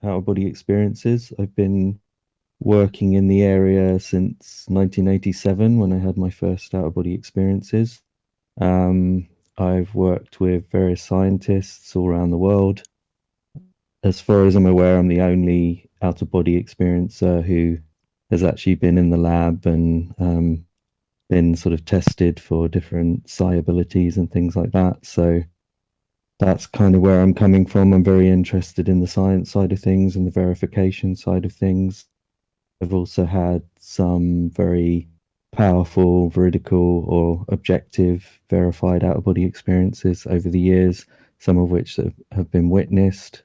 out of body experiences. I've been working in the area since 1987 when I had my first out of body experiences. Um, I've worked with various scientists all around the world. As far as I'm aware, I'm the only out of body experiencer who has actually been in the lab and been sort of tested for different psi abilities and things like that. So that's kind of where I'm coming from. I'm very interested in the science side of things and the verification side of things. I've also had some very powerful, veridical, or objective verified out of body experiences over the years, some of which have been witnessed.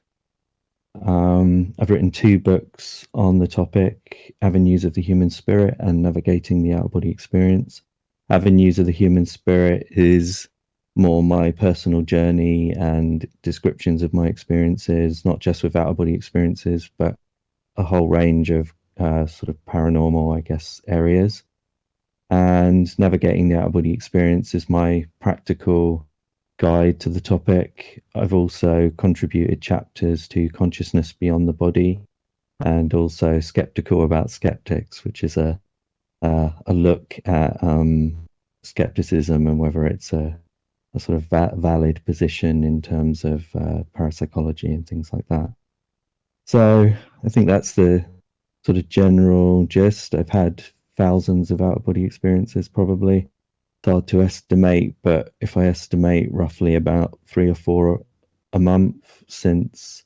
I've written two books on the topic, Avenues of the Human Spirit and Navigating the Out of Body Experience. Avenues of the Human Spirit is more my personal journey and descriptions of my experiences, not just with out of body experiences, but a whole range of sort of paranormal, I guess, areas. And Navigating the Out of Body Experience is my practical guide to the topic. I've also contributed chapters to Consciousness Beyond the Body and also Skeptiko about skeptics, which is a look at skepticism and whether it's a sort of valid position in terms of parapsychology and things like that. So I think that's the sort of general gist. I've had thousands of out of body experiences probably. It's hard to estimate, but if I estimate roughly about 3 or 4 a month since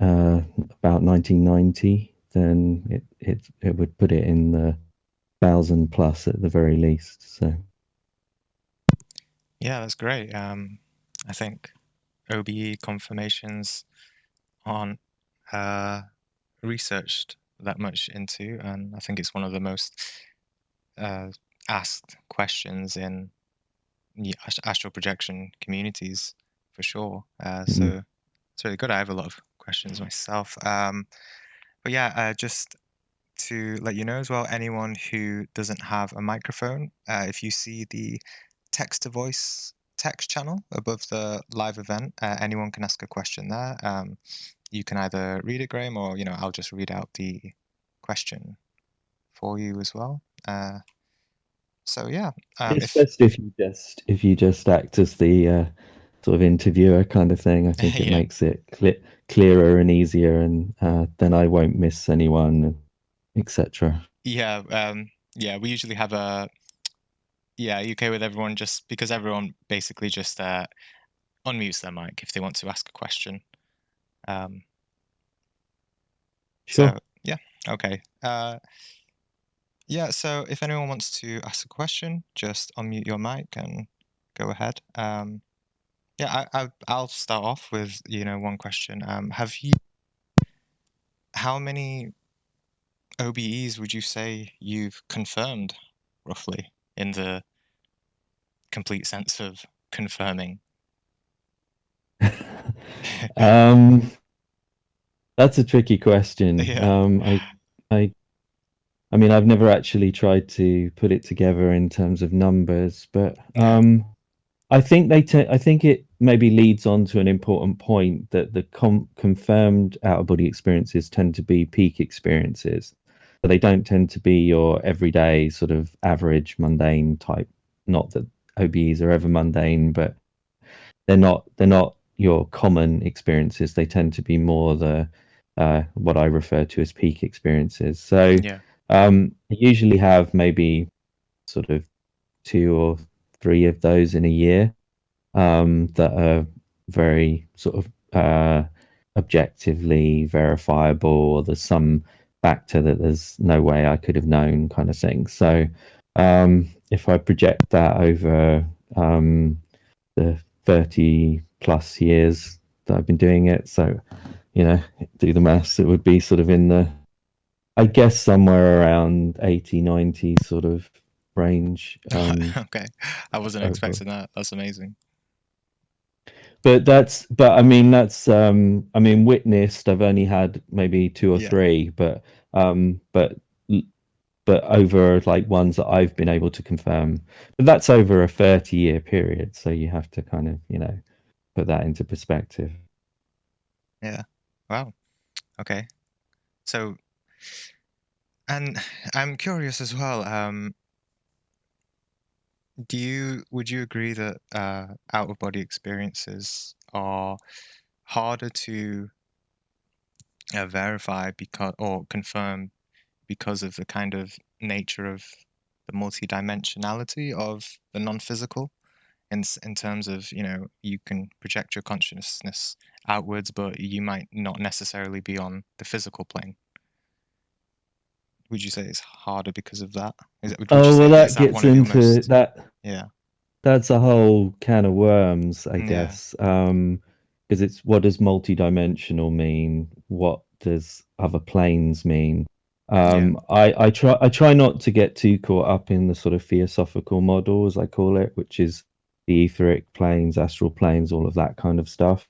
about 1990, then it would put it in the 1,000+ at the very least. So Yeah, that's great. I think OBE confirmations aren't researched that much into, and I think it's one of the most asked questions in the astral projection communities for sure. So it's really good. I have a lot of questions myself. But yeah, just to let you know as well, anyone who doesn't have a microphone, if you see the text to voice text channel above the live event, anyone can ask a question there. You can either read it, Graham, or I'll just read out the question for you as well. So yeah, it's best if you just act as the sort of interviewer kind of thing. I think it yeah, makes it clearer and easier, and then I won't miss anyone, etc. yeah, yeah, we usually have a UK with everyone just because everyone basically just unmutes their mic if they want to ask a question. Sure. So yeah, okay. Yeah, so if anyone wants to ask a question, just unmute your mic and go ahead. Yeah, I'll start off with one question. How many OBEs would you say you've confirmed, roughly, in the complete sense of confirming? um, that's a tricky question. Yeah. I I mean, I've never actually tried to put it together in terms of numbers, but Yeah. I think I think it maybe leads on to an important point that the confirmed out of body experiences tend to be peak experiences. But they don't tend to be your everyday sort of average mundane type. Not that OBEs are ever mundane, but they're not your common experiences. They tend to be more the what I refer to as peak experiences. So Yeah. I usually have maybe sort of 2 or 3 of those in a year that are very sort of objectively verifiable, or there's some factor that there's no way I could have known, kind of thing. So if I project that over the 30+ years that I've been doing it, so do the maths, it would be sort of in the, I guess, somewhere around 80, 90 sort of range. Okay. I wasn't Over. expecting that. That's amazing. But I mean, I mean, witnessed, I've only had maybe two or Yeah. three, but um, but but over like ones that I've been able to confirm. But that's over a 30-year period, so you have to kind of, put that into perspective. Yeah. Wow. Okay. So, and I'm curious as well. Would you agree that out of body experiences are harder to verify because or confirm because of the kind of nature of the multidimensionality of the non-physical in terms of, you can project your consciousness outwards, but you might not necessarily be on the physical plane. Would you say it's harder because of that? Would you Oh, well, say is that that gets one of your into most, that. yeah, That's a whole can of worms, I yeah, guess. Because it's, what does multidimensional mean? What does other planes mean? yeah, I try not to get too caught up in the sort of theosophical model, as I call it, which is the etheric planes, astral planes, all of that kind of stuff.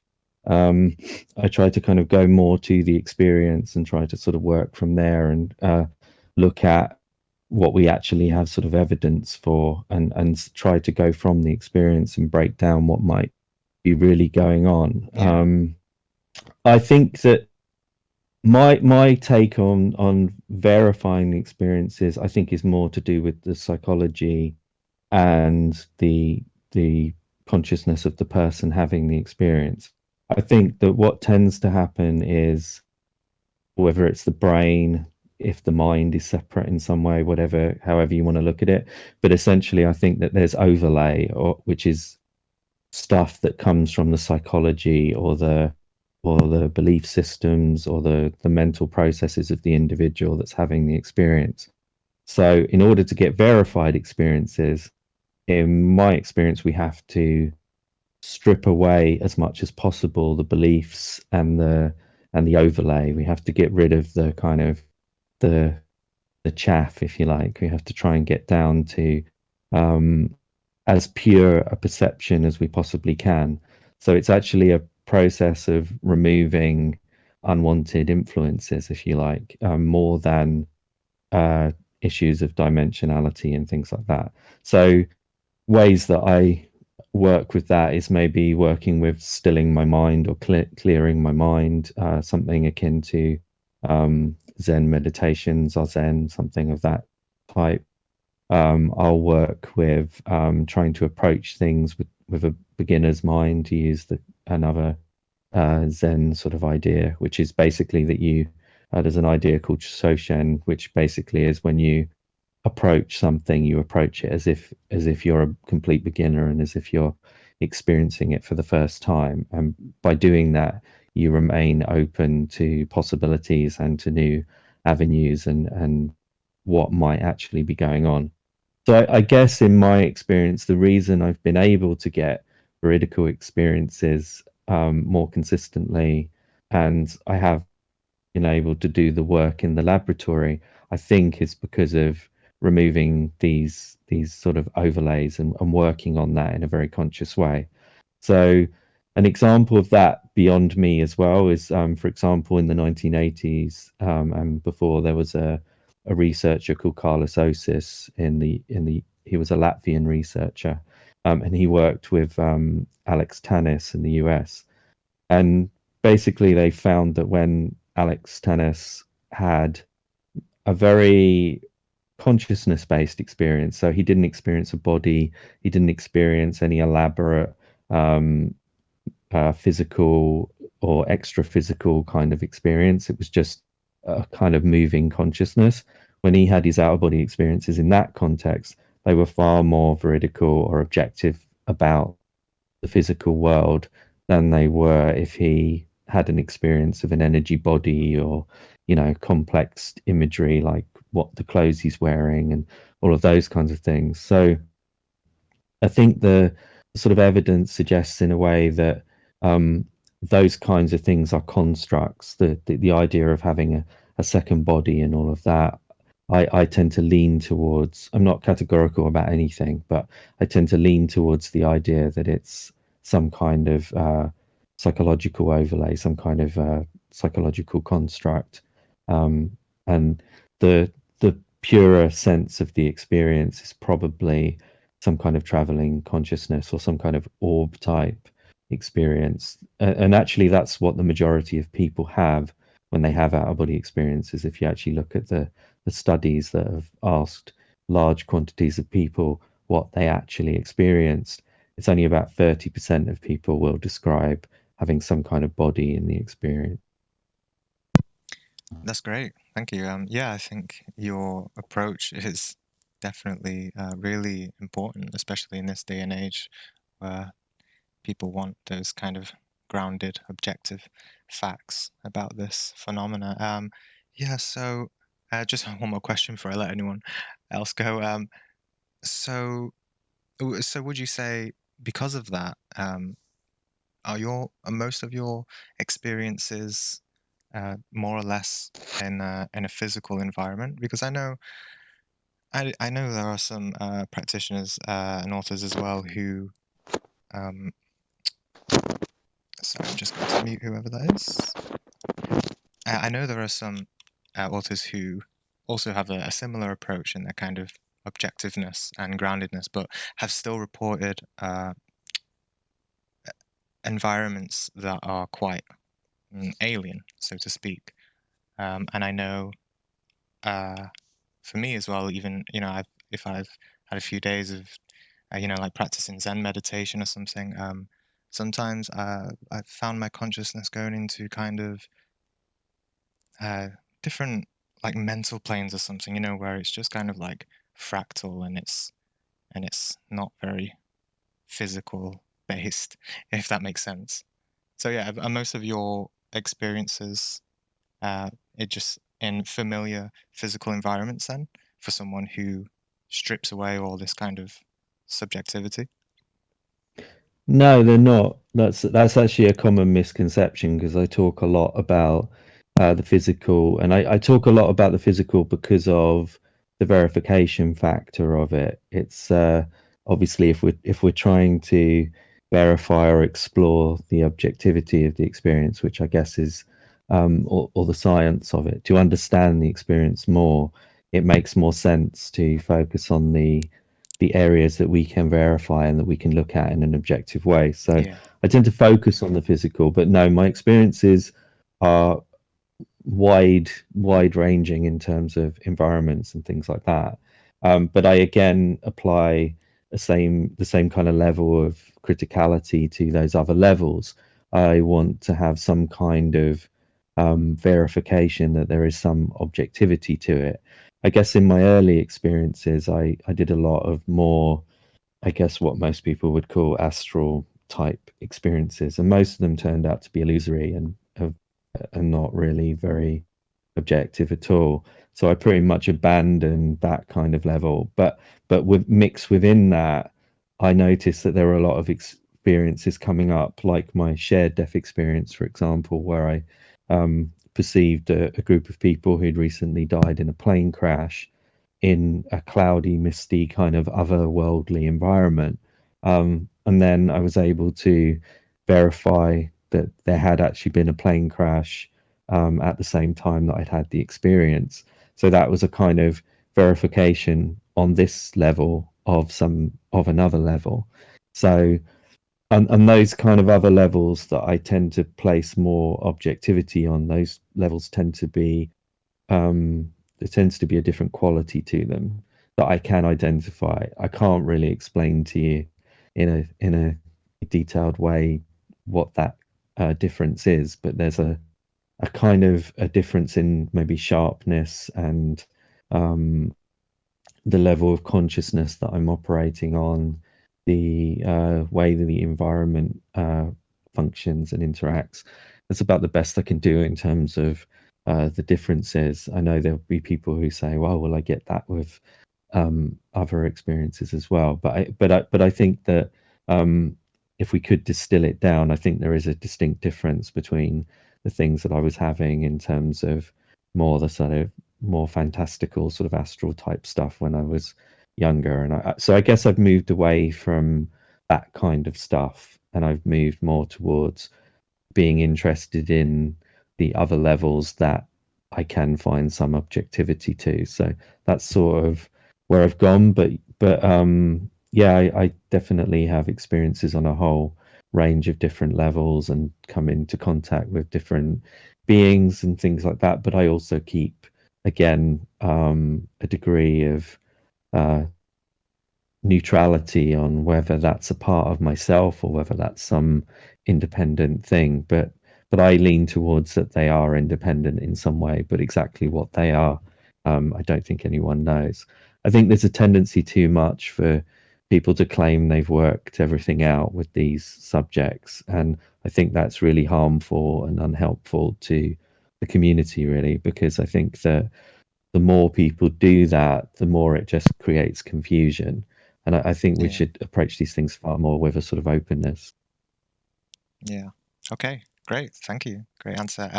Um, I try to kind of go more to the experience and try to sort of work from there and look at what we actually have sort of evidence for, and try to go from the experience and break down what might be really going on. yeah, I think that my take on verifying the experiences, I think, is more to do with the psychology and the consciousness of the person having the experience. I think that what tends to happen is, whether it's the brain, if the mind is separate in some way, whatever, however you want to look at it. But essentially, I think that there's overlay, or which is stuff that comes from the psychology or the belief systems or the mental processes of the individual that's having the experience. So, in order to get verified experiences, in my experience, we have to strip away as much as possible the beliefs and the overlay. We have to get rid of the kind of the the chaff, if you like. We have to try and get down to um, as pure a perception as we possibly can. So it's actually a process of removing unwanted influences, if you like, more than uh, issues of dimensionality and things like that. So ways that I work with that is maybe working with stilling my mind or clearing my mind, something akin to Zen meditations or Zen, something of that type. I'll work with trying to approach things with a beginner's mind, to use another Zen sort of idea, which is basically that there's an idea called Soshen, which basically is when you approach something, you approach it as if you're a complete beginner and as if you're experiencing it for the first time. And by doing that, you remain open to possibilities and to new avenues and what might actually be going on. So I guess in my experience, the reason I've been able to get veridical experiences more consistently, and I have been able to do the work in the laboratory, I think is because of removing these sort of overlays and working on that in a very conscious way. So an example of that beyond me as well is, for example, in the 1980s and before, there was a researcher called Carlos Osis he was a Latvian researcher, and he worked with Alex Tannis in the US. And basically, they found that when Alex Tannis had a very consciousness based experience, so he didn't experience a body, he didn't experience any elaborate physical or extra physical kind of experience. It was just a kind of moving consciousness. When he had his outer body experiences in that context, they were far more veridical or objective about the physical world than they were if he had an experience of an energy body, or complex imagery like what the clothes he's wearing and all of those kinds of things. So I think the sort of evidence suggests in a way that um, those kinds of things are constructs. The idea of having a second body and all of that, I tend to lean towards. I'm not categorical about anything, but I tend to lean towards the idea that it's some kind of psychological overlay, some kind of psychological construct, and the purer sense of the experience is probably some kind of traveling consciousness or some kind of orb type experience. And actually, that's what the majority of people have. when they have out of body experiences. If you actually look at the studies that have asked large quantities of people what they actually experienced, it's only about 30% of people will describe having some kind of body in the experience. That's great. Thank you. Yeah, I think your approach is definitely really important, especially in this day and age where people want those kind of grounded, objective facts about this phenomena. Yeah, so just one more question before I let anyone else go. So, so would you say because of that, are most of your experiences more or less in a physical environment? Because I know there are some practitioners and authors as well who um, sorry, I'm just going to mute whoever that is. I know there are some authors who also have a similar approach in their kind of objectiveness and groundedness, but have still reported environments that are quite alien, so to speak. And I know for me as well, even, if I've had a few days of, like practicing Zen meditation or something, sometimes I've found my consciousness going into kind of uh, different like mental planes or something, where it's just kind of like fractal and it's not very physical based, if that makes sense. So yeah, are most of your experiences it just in familiar physical environments then for someone who strips away all this kind of subjectivity? No, they're not. That's actually a common misconception because I talk a lot about the physical, and I talk a lot about the physical because of the verification factor of it. It's obviously if we're trying to verify or explore the objectivity of the experience, which I guess is or the science of it, to understand the experience more, it makes more sense to focus on the areas that we can verify and that we can look at in an objective way. So Yeah. I tend to focus on the physical, but no, my experiences are wide ranging in terms of environments and things like that. But I again apply the same kind of level of criticality to those other levels. I want to have some kind of verification that there is some objectivity to it. I guess in my early experiences, I did a lot of more, I guess, what most people would call astral type experiences, and most of them turned out to be illusory and not really very objective at all. So I pretty much abandoned that kind of level. But with mixed within that, I noticed that there were a lot of experiences coming up, like my shared death experience, for example, where I perceived a group of people who'd recently died in a plane crash in a cloudy, misty kind of otherworldly environment. And then I was able to verify that there had actually been a plane crash at the same time that I'd had the experience. So that was a kind of verification on this level of another level. So and those kind of other levels that I tend to place more objectivity on, those levels tend to be there tends to be a different quality to them that I can identify. I can't really explain to you in a detailed way what that difference is, but there's a kind of a difference in maybe sharpness and um, the level of consciousness that I'm operating on, the way that the environment functions and interacts. That's about the best I can do in terms of the differences. I know there'll be people who say, "Well, will I get that with other experiences as well?" But I think that if we could distill it down, I think there is a distinct difference between the things that I was having in terms of more the sort of more fantastical sort of astral type stuff when I was younger. And so I guess I've moved away from that kind of stuff and I've moved more towards being interested in the other levels that I can find some objectivity to. So that's sort of where I've gone. But yeah, I definitely have experiences on a whole range of different levels and come into contact with different beings and things like that, but I also keep, again, a degree of neutrality on whether that's a part of myself or whether that's some independent thing. But I lean towards that they are independent in some way, but exactly what they are, I don't think anyone knows. I think there's a tendency too much for people to claim they've worked everything out with these subjects, and I think that's really harmful and unhelpful to the community, really, because I think that the more people do that, the more it just creates confusion. And I think we Yeah. should approach these things far more with a sort of openness. Yeah. Okay. Great. Thank you. Great answer.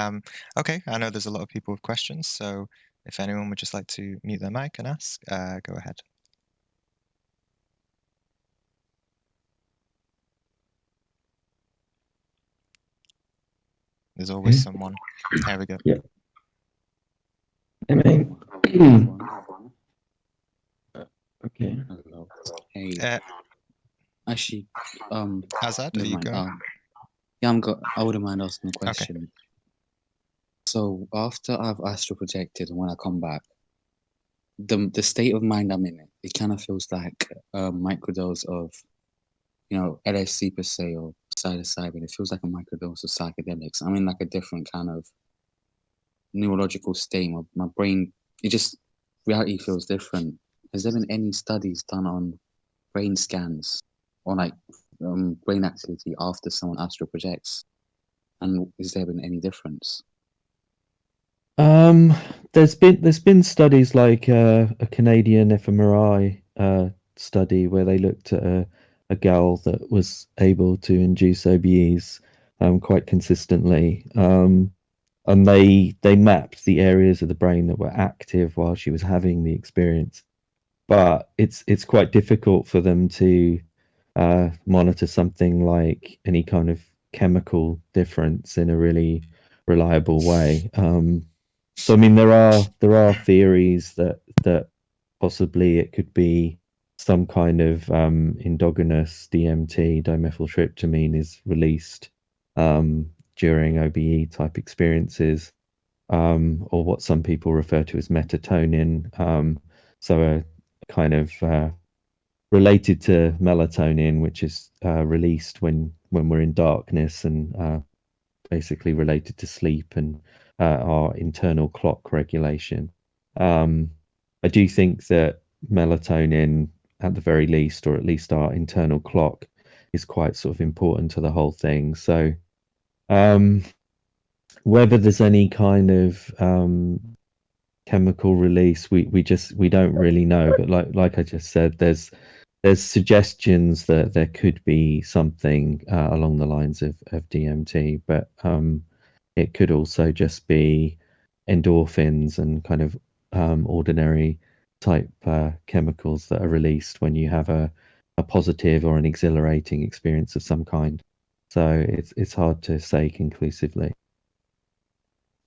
Okay. I know there's a lot of people with questions, so if anyone would just like to mute their mic and ask, go ahead. There's always someone. Here we go. Yeah. Am I? Okay. Hello. Hey. Actually, Azad, are never you mind. going? Yeah, I wouldn't mind asking a Okay. question. So after I've astral projected and when I come back, the state of mind I'm in, it kind of feels like a microdose of, LSD per se or psilocybin. It feels like a microdose of psychedelics. I'm in like a different kind of neurological state. My brain, reality feels different. Has there been any studies done on brain scans or like brain activity after someone astral projects? And has there been any difference? There's been studies like a Canadian fMRI study where they looked at a gal that was able to induce OBEs quite consistently. And they mapped the areas of the brain that were active while she was having the experience. But it's quite difficult for them to monitor something like any kind of chemical difference in a really reliable way. So I mean, there are theories that possibly it could be some kind of endogenous DMT, dimethyltryptamine, is released during OBE type experiences, or what some people refer to as metatonin. So a kind of related to melatonin, which is released when we're in darkness, and basically related to sleep and our internal clock regulation. I do think that melatonin, at the very least, or at least our internal clock, is quite sort of important to the whole thing. So whether there's any kind of chemical release, we don't really know. But like I just said, there's suggestions that there could be something along the lines of DMT, but it could also just be endorphins and kind of ordinary type chemicals that are released when you have a positive or an exhilarating experience of some kind. So it's hard to say conclusively.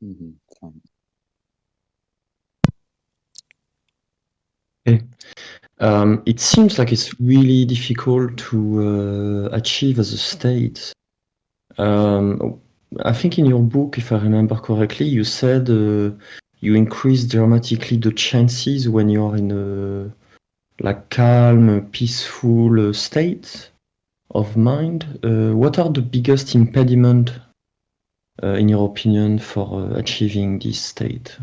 Thanks. Okay. It seems like it's really difficult to achieve as a state. I think in your book, if I remember correctly, you said you increase dramatically the chances when you are in a like calm, peaceful state of mind. What are the biggest impediment, in your opinion, for achieving this state?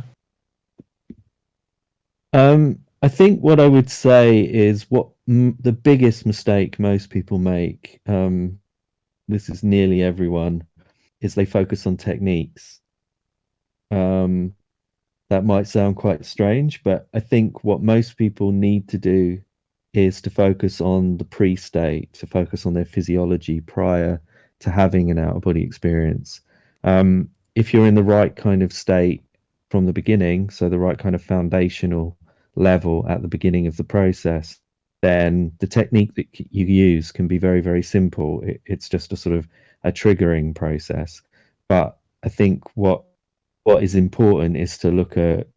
I think what I would say is the biggest mistake most people make, this is nearly everyone, is they focus on techniques. That might sound quite strange, but I think what most people need to do is to focus on the pre-state, to focus on their physiology prior to having an out-of-body experience. If you're in the right kind of state from the beginning, so the right kind of foundational level at the beginning of the process, then the technique that you use can be very, very simple. It's just a sort of a triggering process. But I think what is important is to look at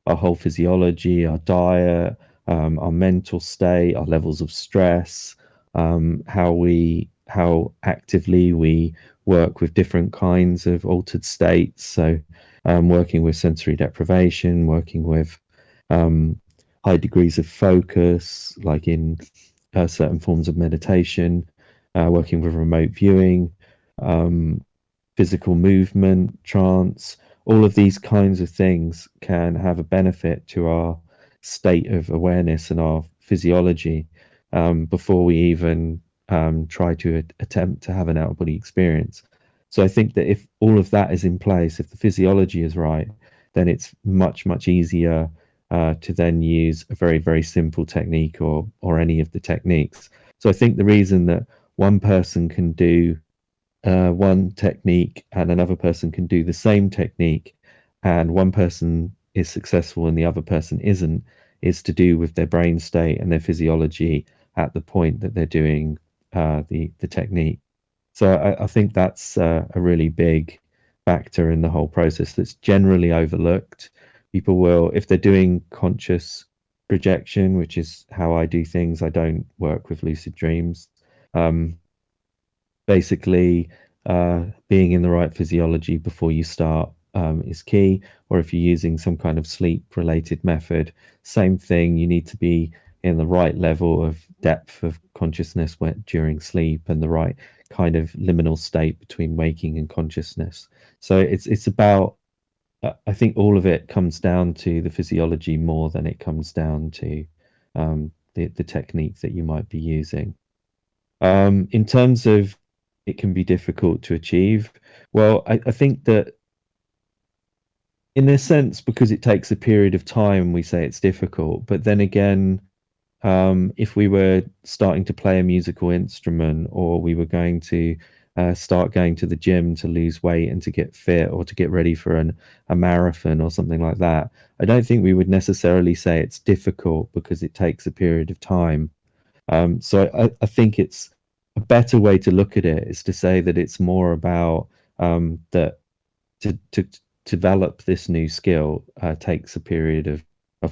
our whole physiology, our diet, our mental state, our levels of stress, how actively we work with different kinds of altered states. So working with sensory deprivation, working with high degrees of focus, like in certain forms of meditation, working with remote viewing, physical movement, trance, all of these kinds of things can have a benefit to our state of awareness and our physiology before we even try to attempt to have an out of body experience. So I think that if all of that is in place, if the physiology is right, then it's much, much easier to then use a very, very simple technique or any of the techniques. So I think the reason that one person can do one technique and another person can do the same technique and one person is successful and the other person isn't is to do with their brain state and their physiology at the point that they're doing the technique. So I think that's a really big factor in the whole process that's generally overlooked. People will, if they're doing conscious projection, which is how I do things, I don't work with lucid dreams. Basically, being in the right physiology before you start is key. Or if you're using some kind of sleep related method, same thing, you need to be in the right level of depth of consciousness during sleep and the right kind of liminal state between waking and consciousness. So it's about, I think all of it comes down to the physiology more than it comes down to the technique that you might be using. In terms of it can be difficult to achieve, well, I think that in a sense, because it takes a period of time, we say it's difficult. But then again, if we were starting to play a musical instrument or we were going to start going to the gym to lose weight and to get fit or to get ready for a marathon or something like that, I don't think we would necessarily say it's difficult because it takes a period of time. So I think it's a better way to look at it is to say that it's more about that to develop this new skill takes a period of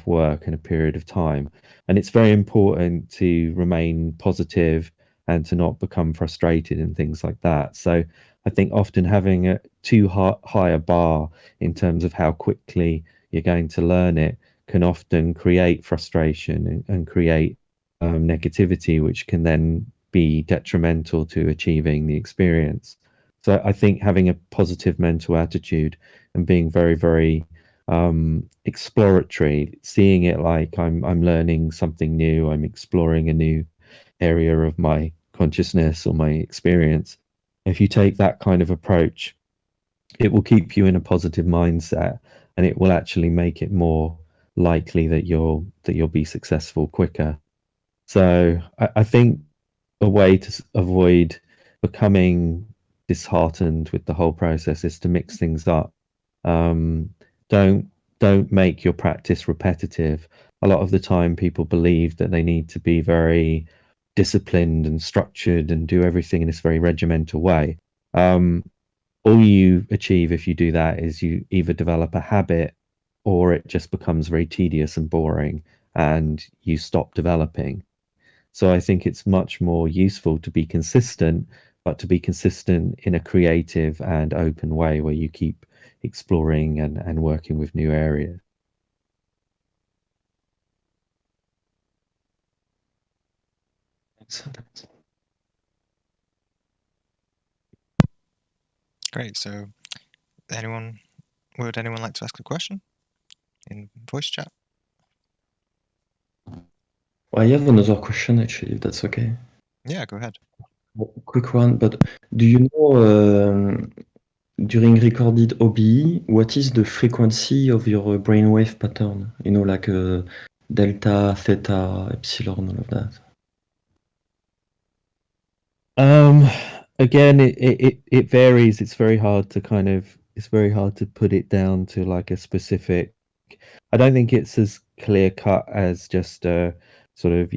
work and a period of time. And it's very important to remain positive and to not become frustrated and things like that. So I think often having a too high a bar in terms of how quickly you're going to learn it can often create frustration and create negativity, which can then be detrimental to achieving the experience. So I think having a positive mental attitude and being very, very exploratory, seeing it like I'm learning something new, I'm exploring a new area of my consciousness or my experience. If you take that kind of approach, it will keep you in a positive mindset and it will actually make it more likely that you'll be successful quicker. So I think a way to avoid becoming disheartened with the whole process is to mix things up. Don't make your practice repetitive. A lot of the time people believe that they need to be very disciplined and structured and do everything in this very regimental way. All you achieve if you do that is you either develop a habit or it just becomes very tedious and boring and you stop developing. So I think it's much more useful to be consistent, but to be consistent in a creative and open way where you keep exploring and working with new areas. Excellent. Great. So would anyone like to ask a question in voice chat? Well, I have another question, actually, if that's okay. Yeah, go ahead. Quick one, but do you know during recorded OBE, what is the frequency of your brainwave pattern? You know, like delta, theta, epsilon, all of that. Again, it varies. It's very hard to put it down to like a specific. I don't think it's as clear cut as just a sort of,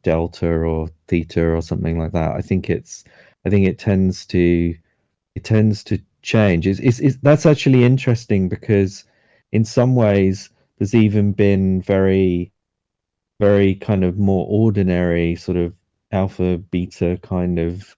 delta or theta or something like that. I think it tends to change. That's actually interesting because in some ways there's even been very, very kind of more ordinary sort of alpha beta kind of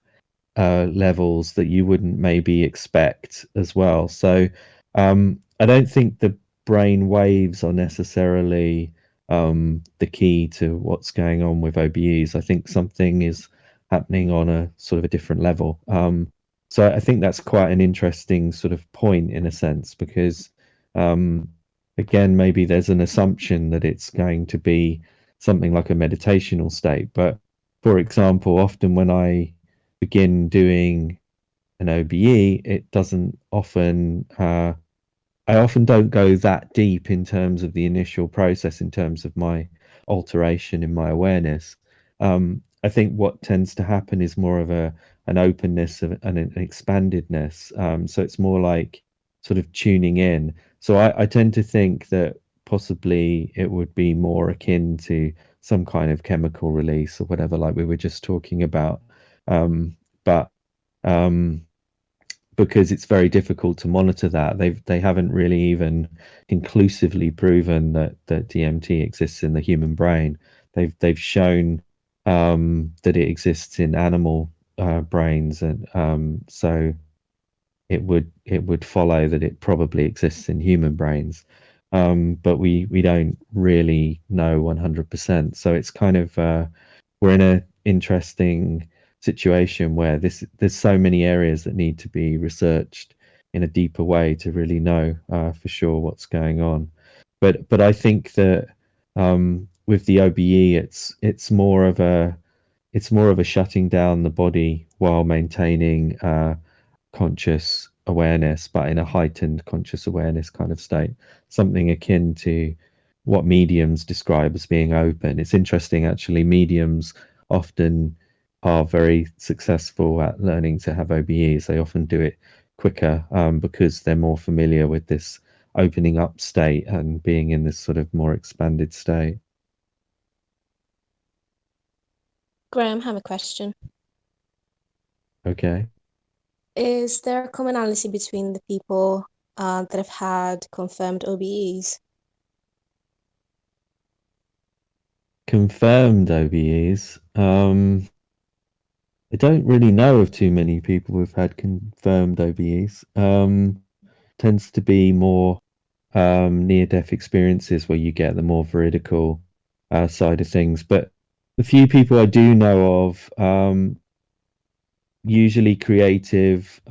levels that you wouldn't maybe expect as well. So I don't think the brain waves are necessarily the key to what's going on with OBEs. I think something is happening on a sort of a different level. So I think that's quite an interesting sort of point in a sense, because again, maybe there's an assumption that it's going to be something like a meditational state. But for example, often when I begin doing an OBE, it doesn't often I often don't go that deep in terms of the initial process, in terms of my alteration in my awareness. I think what tends to happen is more of an openness and an expandedness. So it's more like sort of tuning in. So I tend to think that possibly it would be more akin to some kind of chemical release or whatever, like we were just talking about. But because it's very difficult to monitor that. They haven't really even conclusively proven that DMT exists in the human brain. They've shown that it exists in animal brains, and so it would follow that it probably exists in human brains. But we don't really know 100%. So it's kind of we're in a interesting situation where there's so many areas that need to be researched in a deeper way to really know for sure what's going on. But I think that with the OBE, it's more of a shutting down the body while maintaining conscious awareness, but in a heightened conscious awareness kind of state, something akin to what mediums describe as being open. It's interesting, actually, mediums often are very successful at learning to have OBEs. They often do it quicker because they're more familiar with this opening up state and being in this sort of more expanded state. Graham, I have a question. Okay. Is there a commonality between the people that have had confirmed OBEs? Confirmed OBEs. I don't really know of too many people who've had confirmed OBEs. Tends to be more near-death experiences where you get the more veridical side of things. But the few people I do know of, usually creative.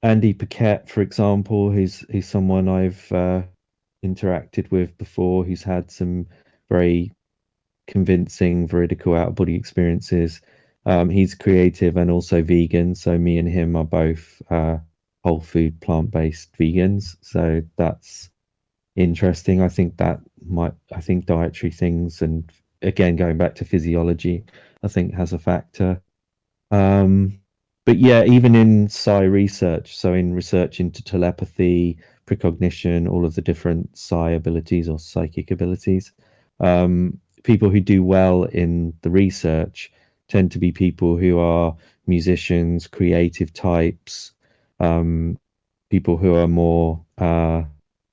Andy Paquette, for example, he's someone I've interacted with before, who's had some very convincing veridical out-of-body experiences. He's creative and also vegan, so me and him are both whole food, plant-based vegans. So that's interesting. I think dietary things, and again going back to physiology, I think has a factor. But yeah, even in psi research, so in research into telepathy, precognition, all of the different psi abilities or psychic abilities, people who do well in the research tend to be people who are musicians, creative types, people who are more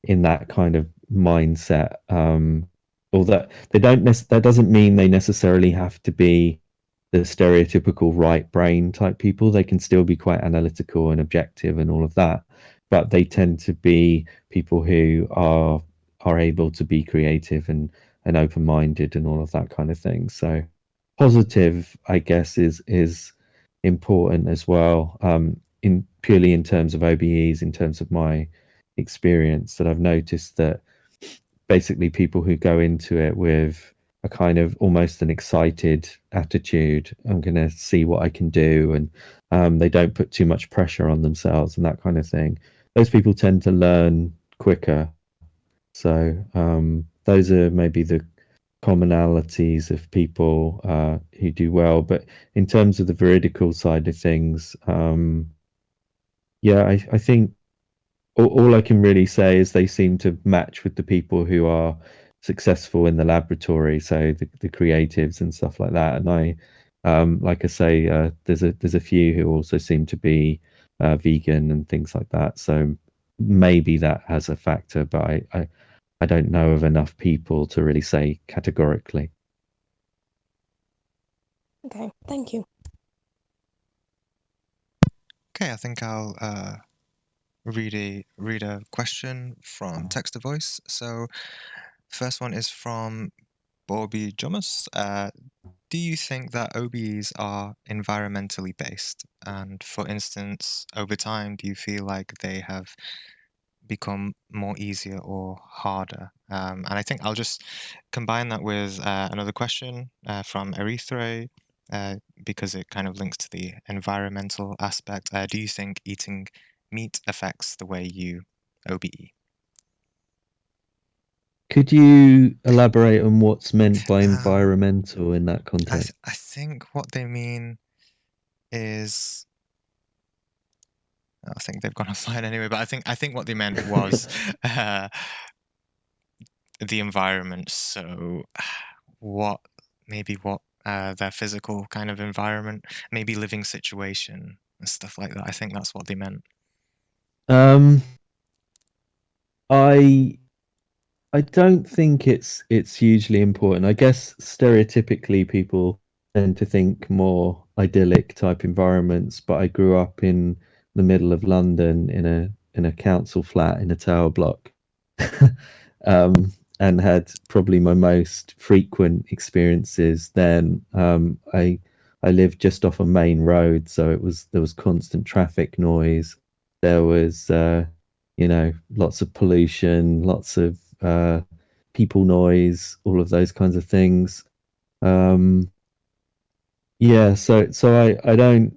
in that kind of mindset. Although that doesn't mean they necessarily have to be the stereotypical right brain type people. They can still be quite analytical and objective and all of that, but they tend to be people who are able to be creative and open-minded and all of that kind of thing. So positive, I guess, is important as well, in purely in terms of OBEs, in terms of my experience, that I've noticed that basically people who go into it with a kind of almost an excited attitude, I'm going to see what I can do, and they don't put too much pressure on themselves and that kind of thing. Those people tend to learn quicker. So those are maybe the commonalities of people who do well. But in terms of the veridical side of things, yeah, I think all I can really say is they seem to match with the people who are successful in the laboratory, so the creatives and stuff like that. And I, like I say, there's a few who also seem to be vegan and things like that. So maybe that has a factor, but I don't know of enough people to really say categorically. Okay, thank you. Okay, I think I'll read a question from text to voice. So, first one is from Bobby Jomas. Do you think that OBEs are environmentally based? And for instance, over time, do you feel like they have become more easier or harder? And I think I'll just combine that with another question from Erythrae, because it kind of links to the environmental aspect. Do you think eating meat affects the way you OBE? Could you elaborate on what's meant by Um, environmental in that context? I think what they mean is, I think they've gone offline anyway, but I think what they meant was the environment. So what their physical kind of environment, maybe living situation and stuff like that. I think that's what they meant. I don't think it's hugely important. I guess stereotypically people tend to think more idyllic type environments, but I grew up in the middle of London in a council flat in a tower block. And had probably my most frequent experiences then. I lived just off a main road, so there was constant traffic noise. There was lots of pollution, lots of people noise, all of those kinds of things. Yeah, so I don't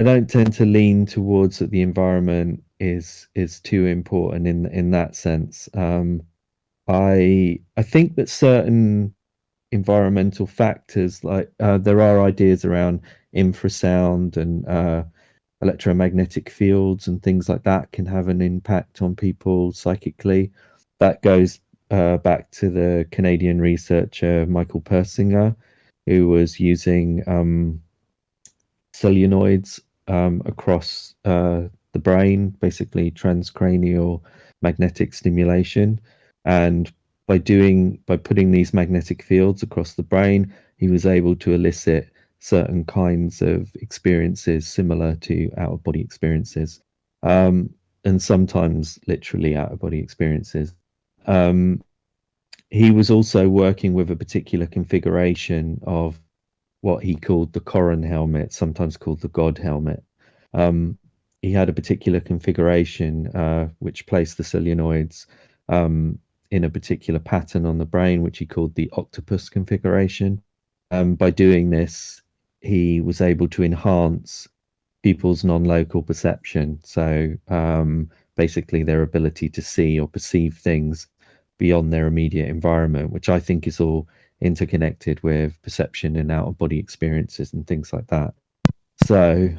tend to lean towards that the environment is too important in that sense. I think that certain environmental factors, like there are ideas around infrasound and electromagnetic fields and things like that can have an impact on people psychically. That goes back to the Canadian researcher Michael Persinger, who was using solenoids across the brain, basically transcranial magnetic stimulation. And by putting these magnetic fields across the brain, he was able to elicit certain kinds of experiences similar to out of body experiences, and sometimes literally out of body experiences. He was also working with a particular configuration of what he called the Koran helmet, sometimes called the God helmet. He had a particular configuration which placed the solenoids in a particular pattern on the brain, which he called the octopus configuration. By doing this, he was able to enhance people's non-local perception. So basically, their ability to see or perceive things beyond their immediate environment, which I think is all interconnected with perception and out of body experiences and things like that. So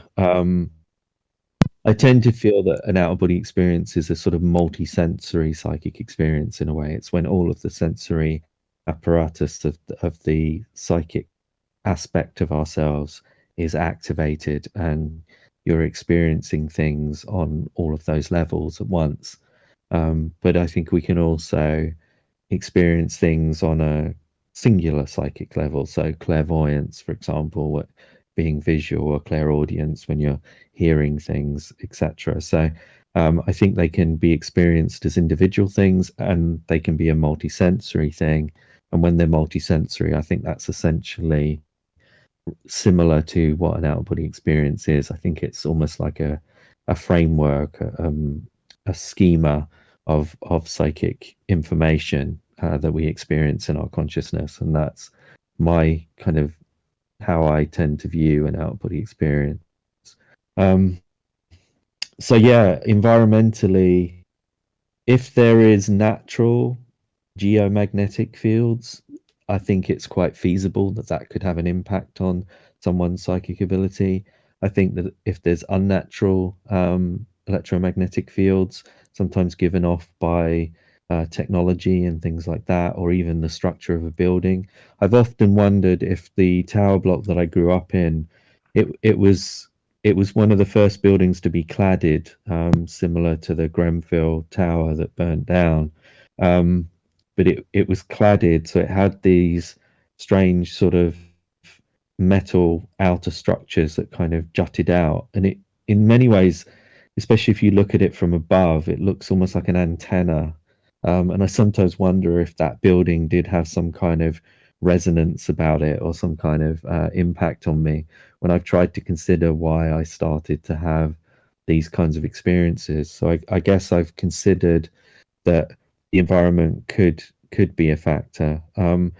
I tend to feel that an out of body experience is a sort of multi-sensory psychic experience in a way. It's when all of the sensory apparatus of the psychic aspect of ourselves is activated and you're experiencing things on all of those levels at once. But I think we can also experience things on a singular psychic level. So clairvoyance, for example, being visual, or clairaudience when you're hearing things, etc. So I think they can be experienced as individual things and they can be a multisensory thing. And when they're multisensory, I think that's essentially similar to what an out-of-body experience is. I think it's almost like a framework, a schema of psychic information that we experience in our consciousness, and that's my kind of how I tend to view an out-of-body experience. So yeah, environmentally, if there is natural geomagnetic fields, I think it's quite feasible that that could have an impact on someone's psychic ability. I think that if there's unnatural electromagnetic fields, sometimes given off by technology and things like that, or even the structure of a building, I've often wondered if the tower block that I grew up in, it was one of the first buildings to be cladded, similar to the Grenfell Tower that burnt down. But it was cladded, so it had these strange sort of metal outer structures that kind of jutted out, and it, in many ways, especially if you look at it from above, it looks almost like an antenna. And I sometimes wonder if that building did have some kind of resonance about it, or some kind of impact on me when I've tried to consider why I started to have these kinds of experiences. So I guess I've considered that the environment could be a factor, and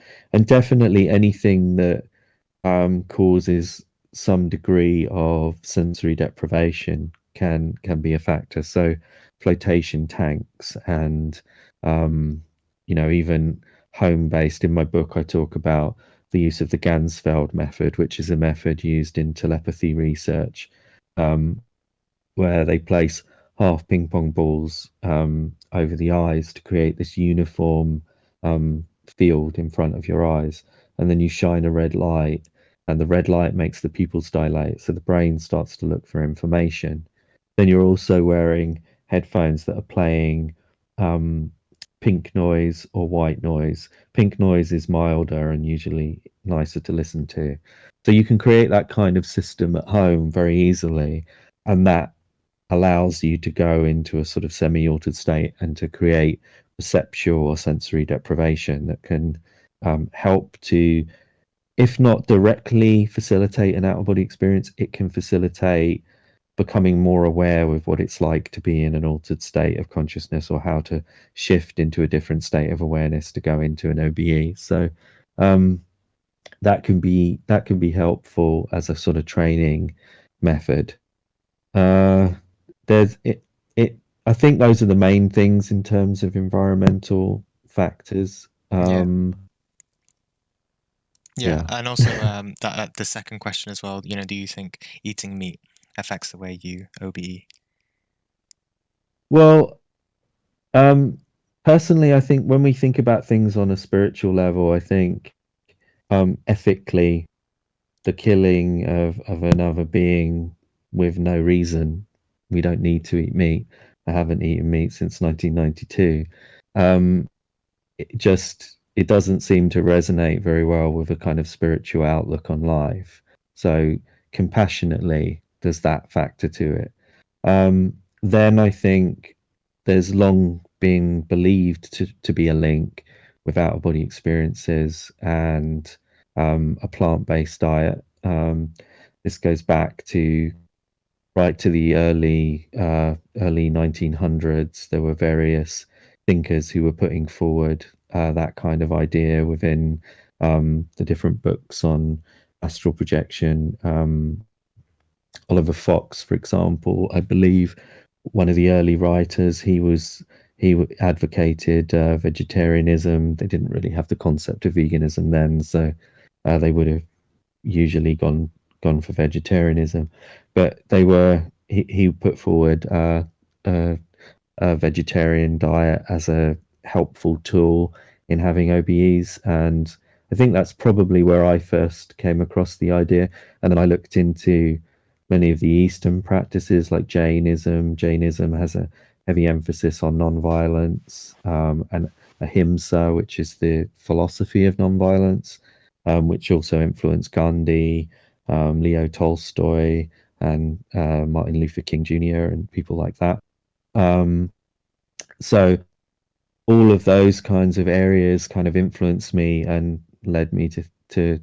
definitely anything that causes some degree of sensory deprivation can be a factor. So flotation tanks and even home based. In my book, I talk about the use of the Gansfeld method, which is a method used in telepathy research, where they place half ping pong balls over the eyes to create this uniform field in front of your eyes, and then you shine a red light, and the red light makes the pupils dilate, so the brain starts to look for information. Then you're also wearing headphones that are playing pink noise or white noise. Pink noise is milder and usually nicer to listen to. So you can create that kind of system at home very easily, and that allows you to go into a sort of semi-altered state and to create perceptual or sensory deprivation that can help to, if not directly facilitate an out-of-body experience, it can facilitate becoming more aware with what it's like to be in an altered state of consciousness, or how to shift into a different state of awareness to go into an OBE. So that can be helpful as a sort of training method. There's it. I think those are the main things in terms of environmental factors. Yeah, and also that the second question as well. Do you think eating meat affects the way you OBE? Well, personally, I think when we think about things on a spiritual level, I think ethically, the killing of another being with no reason, we don't need to eat meat. I haven't eaten meat since 1992. It doesn't seem to resonate very well with a kind of spiritual outlook on life. So compassionately, there's that factor to it. Then I think there's long been believed to be a link with out-of-body experiences and a plant-based diet. This goes back to right to the early 1900s. There were various thinkers who were putting forward that kind of idea within the different books on astral projection. Oliver Fox, for example, I believe one of the early writers, he advocated vegetarianism. They didn't really have the concept of veganism then, so they would have usually gone for vegetarianism, but he put forward a vegetarian diet as a helpful tool in having OBEs, and I think that's probably where I first came across the idea. And then I looked into many of the Eastern practices like Jainism. Jainism has a heavy emphasis on non-violence, and ahimsa, which is the philosophy of non-violence, which also influenced Gandhi, Leo Tolstoy, and Martin Luther King Jr. and people like that. So all of those kinds of areas kind of influenced me and led me to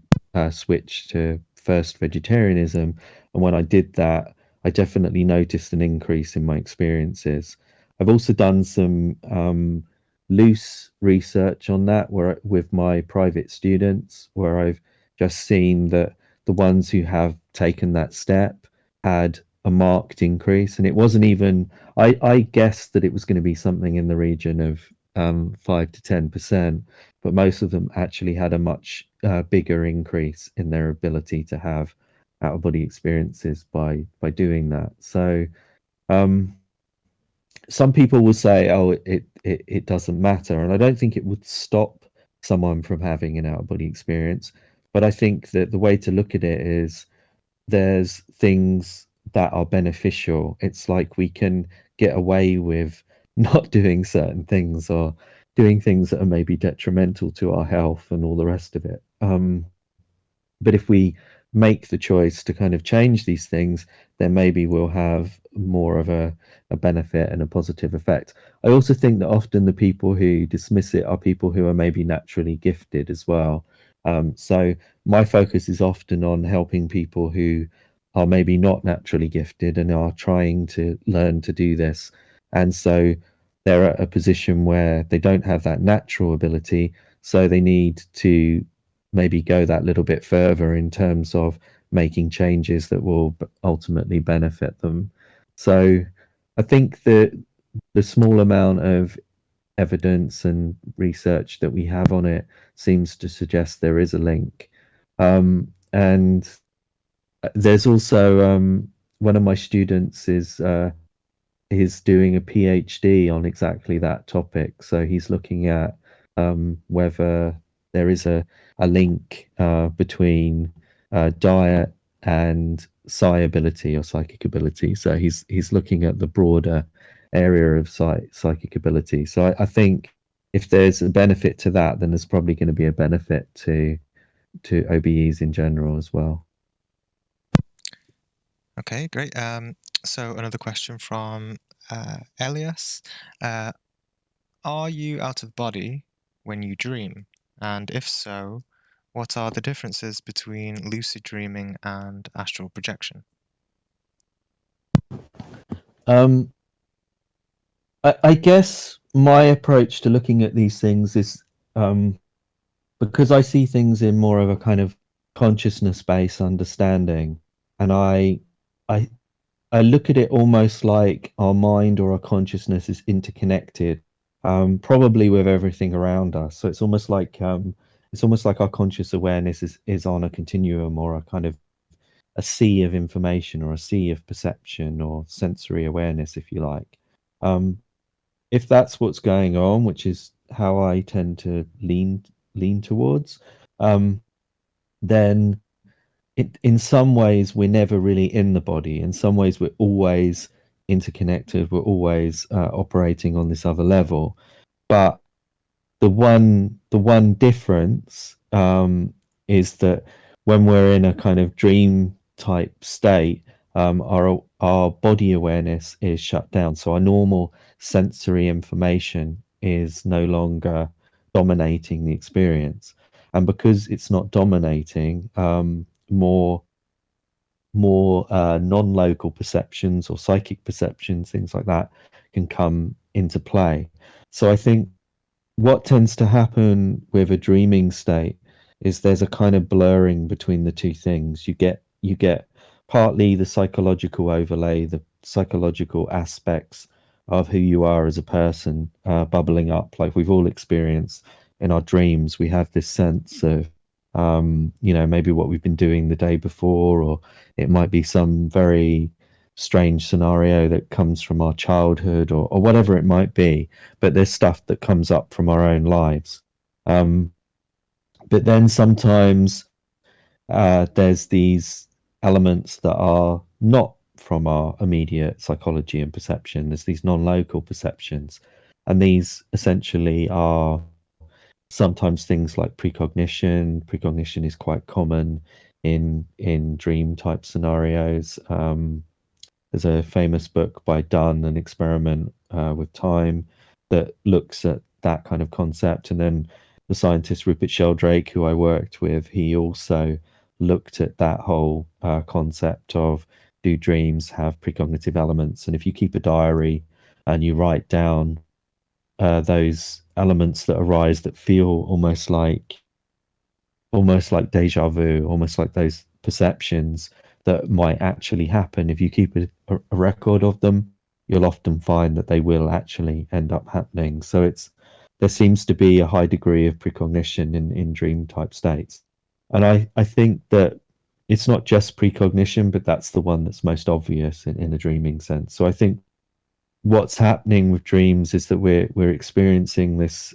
switch to first vegetarianism. And when I did that, I definitely noticed an increase in my experiences. I've also done some loose research on that with my private students, where I've just seen that the ones who have taken that step had a marked increase. And it wasn't even, I guessed that it was going to be something in the region of 5 to 10%, but most of them actually had a much bigger increase in their ability to have out-of-body experiences by doing that. So some people will say, oh, it doesn't matter, and I don't think it would stop someone from having an out-of-body experience, but I think that the way to look at it is there's things that are beneficial. It's like we can get away with not doing certain things, or doing things that are maybe detrimental to our health and all the rest of it. But if we make the choice to kind of change these things, then maybe we'll have more of a benefit and a positive effect. I also think that often the people who dismiss it are people who are maybe naturally gifted as well. So my focus is often on helping people who are maybe not naturally gifted and are trying to learn to do this. And so they're at a position where they don't have that natural ability, so they need to maybe go that little bit further in terms of making changes that will ultimately benefit them. So I think that the small amount of evidence and research that we have on it seems to suggest there is a link. And there's also one of my students is doing a PhD on exactly that topic. So he's looking at whether there is a link between diet and psi ability or psychic ability. So he's looking at the broader area of psychic ability. So I think if there's a benefit to that, then there's probably going to be a benefit to OBEs in general as well. Okay, great. So another question from Elias. Are you out of body when you dream? And if so, what are the differences between lucid dreaming and astral projection? I guess my approach to looking at these things is because I see things in more of a kind of consciousness-based understanding, and I look at it almost like our mind or our consciousness is interconnected, probably with everything around us. So it's almost like our conscious awareness is on a continuum or a kind of a sea of information or a sea of perception or sensory awareness, if you like. If that's what's going on, which is how I tend to lean towards, then in some ways we're never really in the body. In some ways we're always interconnected. We're always operating on this other level. But the one difference is that when we're in a kind of dream type state, our body awareness is shut down. So our normal sensory information is no longer dominating the experience. And because it's not dominating, more non-local perceptions or psychic perceptions, things like that, can come into play. So I think what tends to happen with a dreaming state is there's a kind of blurring between the two things. You get partly the psychological overlay, the psychological aspects of who you are as a person bubbling up, like we've all experienced in our dreams. We have this sense of maybe what we've been doing the day before, or it might be some very strange scenario that comes from our childhood or whatever it might be. But there's stuff that comes up from our own lives. But then sometimes there's these elements that are not from our immediate psychology and perception. There's these non-local perceptions, and these essentially are sometimes things like precognition. Precognition is quite common in dream type scenarios. There's a famous book by Dunn, An Experiment with Time, that looks at that kind of concept. And then the scientist Rupert Sheldrake, who I worked with, he also looked at that whole concept of, do dreams have precognitive elements? And if you keep a diary and you write down those elements that arise that feel almost like deja vu, almost like those perceptions that might actually happen, if you keep a record of them, you'll often find that they will actually end up happening. So there seems to be a high degree of precognition in dream type states. And I think that it's not just precognition, but that's the one that's most obvious in a dreaming sense. So I think what's happening with dreams is that we're experiencing this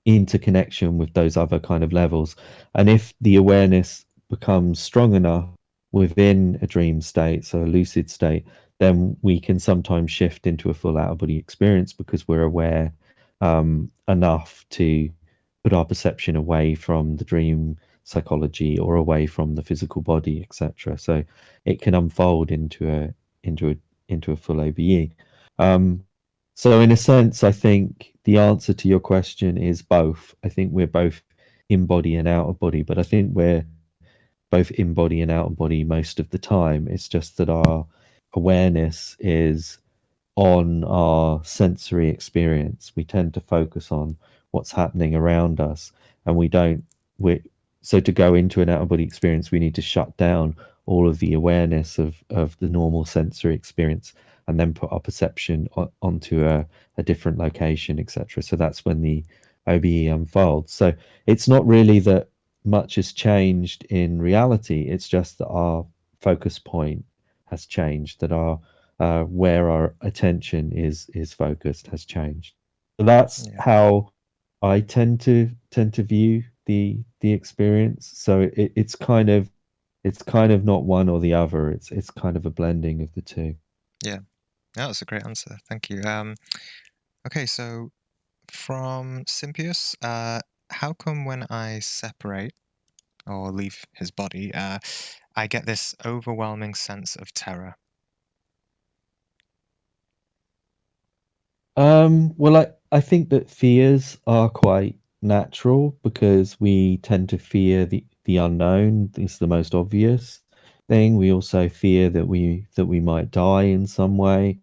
interconnection with those other kind of levels. And if the awareness becomes strong enough within a dream state, so a lucid state, then we can sometimes shift into a full out-of-body experience because we're aware enough to put our perception away from the dream psychology or away from the physical body, etc. So it can unfold into a full OBE. So in a sense, I think the answer to your question is both. I think we're both in body and out of body, but I think we're both in body and out of body most of the time. It's just that our awareness is on our sensory experience. We tend to focus on what's happening around us, and so to go into an out of body experience, we need to shut down all of the awareness of the normal sensory experience, and then put our perception onto a different location, etc. So that's when the OBE unfolds. So it's not really that much has changed in reality. It's just that our focus point has changed, that our where our attention is focused has changed. So that's how I tend to view the experience. So it's kind of not one or the other. It's kind of a blending of the two. Yeah, that was a great answer. Thank you. Okay, so from Sympius, how come when I separate or leave his body, I get this overwhelming sense of terror? Well, I think that fears are quite natural because we tend to fear the unknown. It's the most obvious thing. We also fear that we might die in some way.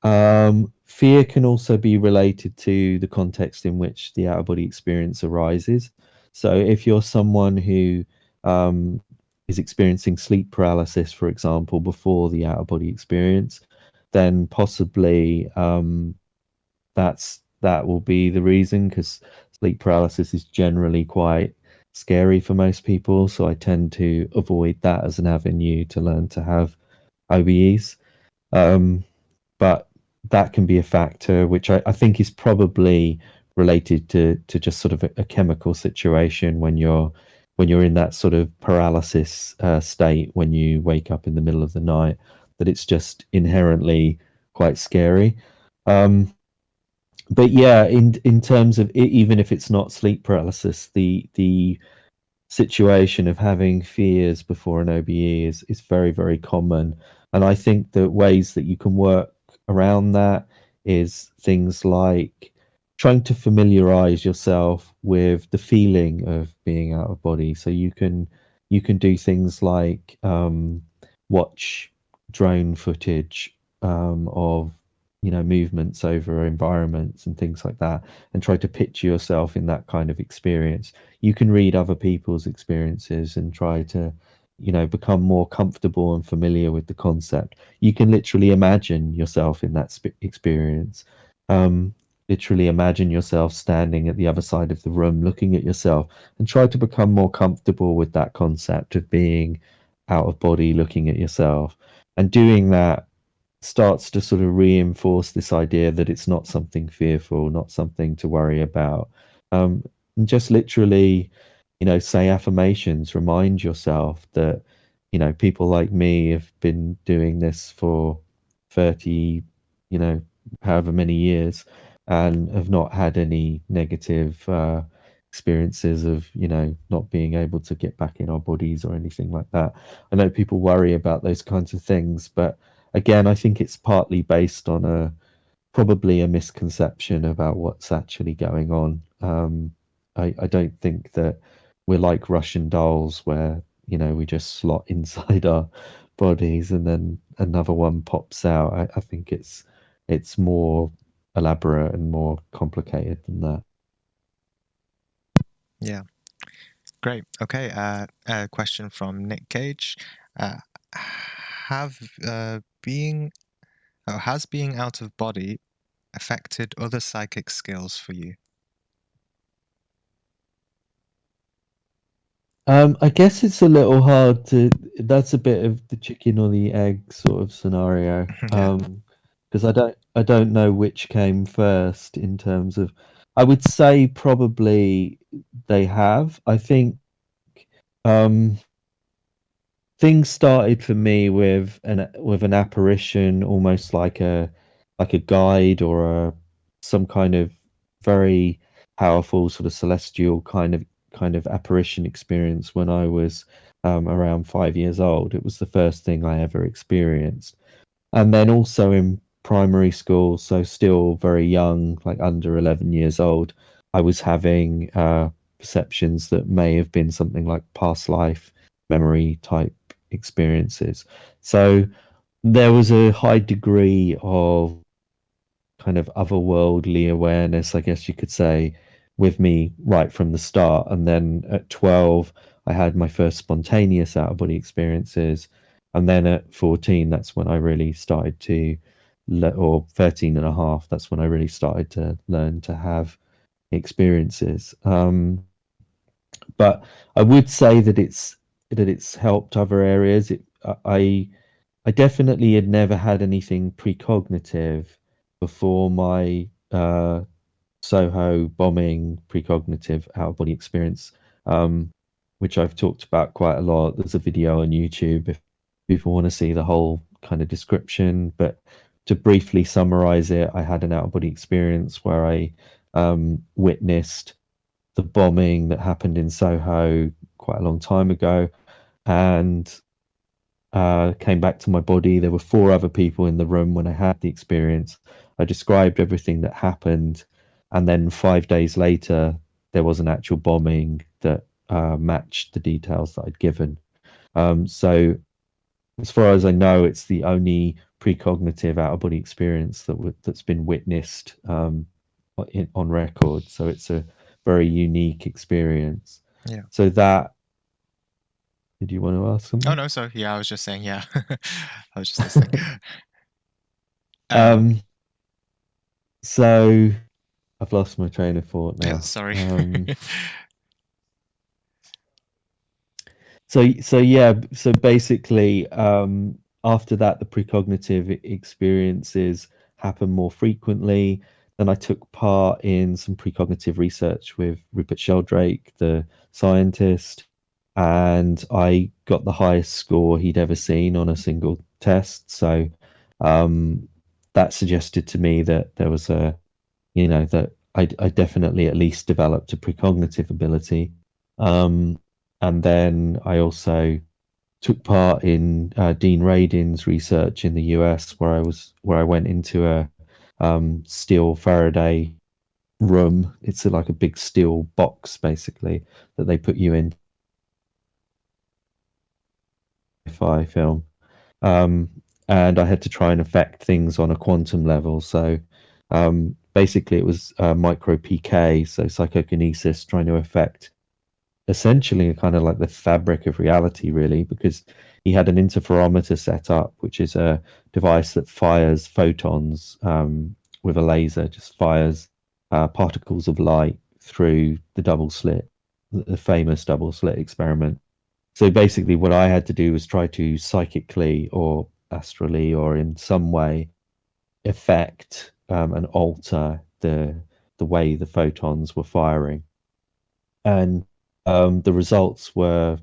Fear can also be related to the context in which the out of body experience arises. So if you're someone who is experiencing sleep paralysis, for example, before the out of body experience, then possibly that will be the reason, because sleep paralysis is generally quite scary for most people. So I tend to avoid that as an avenue to learn to have OBEs. But that can be a factor, which I think is probably related to just sort of a chemical situation when you're in that sort of paralysis state when you wake up in the middle of the night, that it's just inherently quite scary. But yeah, in terms of even if it's not sleep paralysis, the situation of having fears before an OBE is very, very common. And I think that ways that you can work around that is things like trying to familiarize yourself with the feeling of being out of body. So you can do things like watch drone footage of movements over environments and things like that, and try to picture yourself in that kind of experience. You can read other people's experiences and try to become more comfortable and familiar with the concept. You can literally imagine yourself in that experience. Literally imagine yourself standing at the other side of the room looking at yourself, and try to become more comfortable with that concept of being out of body looking at yourself. And doing that starts to sort of reinforce this idea that it's not something fearful, not something to worry about. And just literally, say affirmations, remind yourself that, people like me have been doing this for 30, however many years, and have not had any negative experiences of, not being able to get back in our bodies or anything like that. I know people worry about those kinds of things, but again, I think it's partly based on probably a misconception about what's actually going on. I don't think that we're like Russian dolls where we just slot inside our bodies and then another one pops out. I think it's more elaborate and more complicated than that. Yeah, great. Okay, a question from Nick Cage. Has being out of body affected other psychic skills for you? I guess it's a little hard to. That's a bit of the chicken or the egg sort of scenario. Yeah. Because I don't know which came first in terms of. I would say probably they have. I think things started for me with an apparition, almost like a guide or some kind of very powerful sort of celestial kind of kind of apparition experience when I was around 5 years old. It was the first thing I ever experienced. And then also in primary school, so still very young, like under 11 years old, I was having perceptions that may have been something like past life memory type experiences. So there was a high degree of kind of otherworldly awareness, I guess you could say, with me right from the start. And then at 12, I had my first spontaneous out of body experiences. And then at 14, that's when I really started to, or 13 and a half, that's when I really started to learn to have experiences. But I would say that it's helped other areas. I definitely had never had anything precognitive before my Soho bombing precognitive out of body experience, which I've talked about quite a lot. There's a video on YouTube if people want to see the whole kind of description. But to briefly summarize it, I had an out of body experience where I witnessed the bombing that happened in Soho quite a long time ago, and came back to my body. There were 4 other people in the room when I had the experience. I described everything that happened, and then 5 days later, there was an actual bombing that matched the details that I'd given. So, as far as I know, it's the only precognitive out-of-body experience that's been witnessed on record. So it's a very unique experience. Yeah. So that. Did you want to ask something? Oh no, so yeah, I was just saying, yeah. I was just listening. So I've lost my train of thought now. Yeah, sorry. So basically, after that, the precognitive experiences happen more frequently. Then I took part in some precognitive research with Rupert Sheldrake, the scientist, and I got the highest score he'd ever seen on a single test. So that suggested to me that there was that I definitely at least developed a precognitive ability. And then I also took part in Dean Radin's research in the US, where I went into a steel Faraday room. It's like a big steel box, basically, that they put you in. Sci-fi film, and I had to try and affect things on a quantum level. So basically, it was micro PK, so psychokinesis, trying to affect essentially kind of like the fabric of reality, really, because he had an interferometer set up, which is a device that fires photons with a laser, just fires particles of light through the double slit, the famous double slit experiment. So basically, what I had to do was try to psychically or astrally or in some way affect and alter the way the photons were firing. And the results were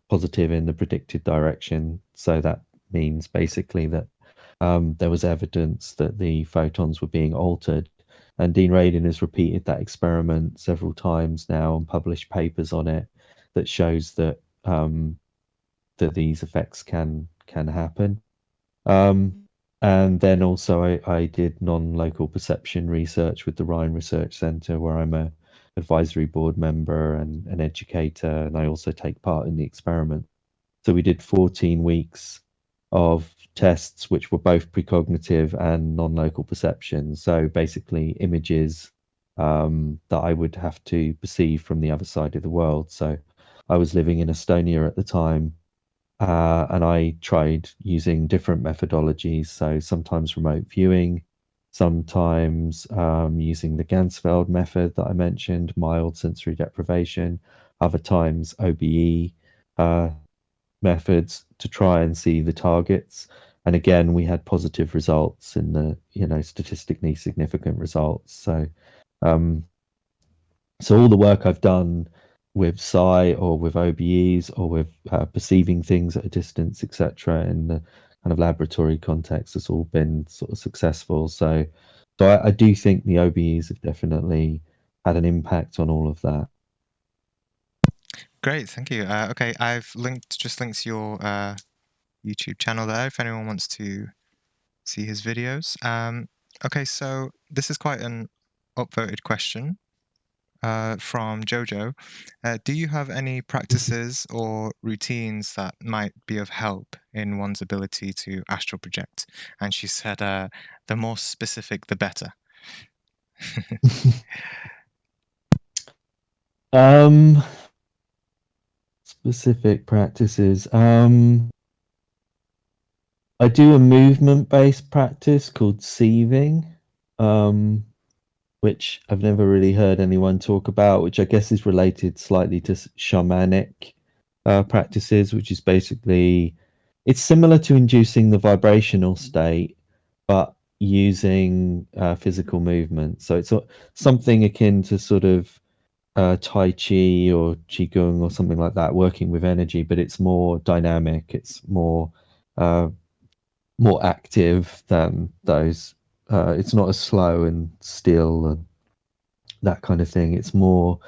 positive in the predicted direction. So that means basically that there was evidence that the photons were being altered. And Dean Radin has repeated that experiment several times now and published papers on it that shows that that these effects can happen. And then also I did non-local perception research with the Rhine Research Center, where I'm a advisory board member and an educator, and I also take part in the experiment. So we did 14 weeks of tests, which were both precognitive and non-local perception. So basically images that I would have to perceive from the other side of the world. So I was living in Estonia at the time, and I tried using different methodologies. So sometimes remote viewing, sometimes using the Ganzfeld method that I mentioned, mild sensory deprivation, other times OBE methods to try and see the targets. And again, we had positive results in the, statistically significant results. So, so all the work I've done with psi or with OBEs or with perceiving things at a distance, etc., in the kind of laboratory context, has all been sort of successful. So I do think the OBEs have definitely had an impact on all of that. Great, thank you. Okay, I've just linked your YouTube channel there if anyone wants to see his videos. Okay, so this is quite an upvoted question from Jojo. Do you have any practices or routines that might be of help in one's ability to astral project? And she said, the more specific, the better. Specific practices. I do a movement-based practice called sieving, which I've never really heard anyone talk about, which I guess is related slightly to shamanic practices, which is basically, it's similar to inducing the vibrational state, but using physical movement. So it's something akin to sort of Tai Chi or Qigong or something like that, working with energy, but it's more dynamic. It's more active than those. It's not as slow and still and that kind of thing. It's more,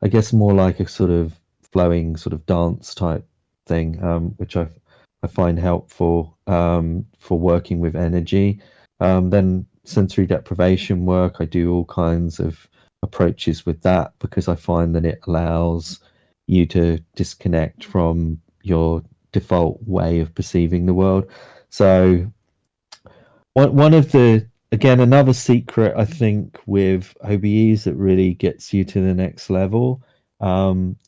I guess, more like a sort of flowing sort of dance type thing, which I find helpful for working with energy. Then sensory deprivation work, I do all kinds of approaches with that because I find that it allows you to disconnect from your default way of perceiving the world. So one of the, again, another secret I think with OBEs that really gets you to the next level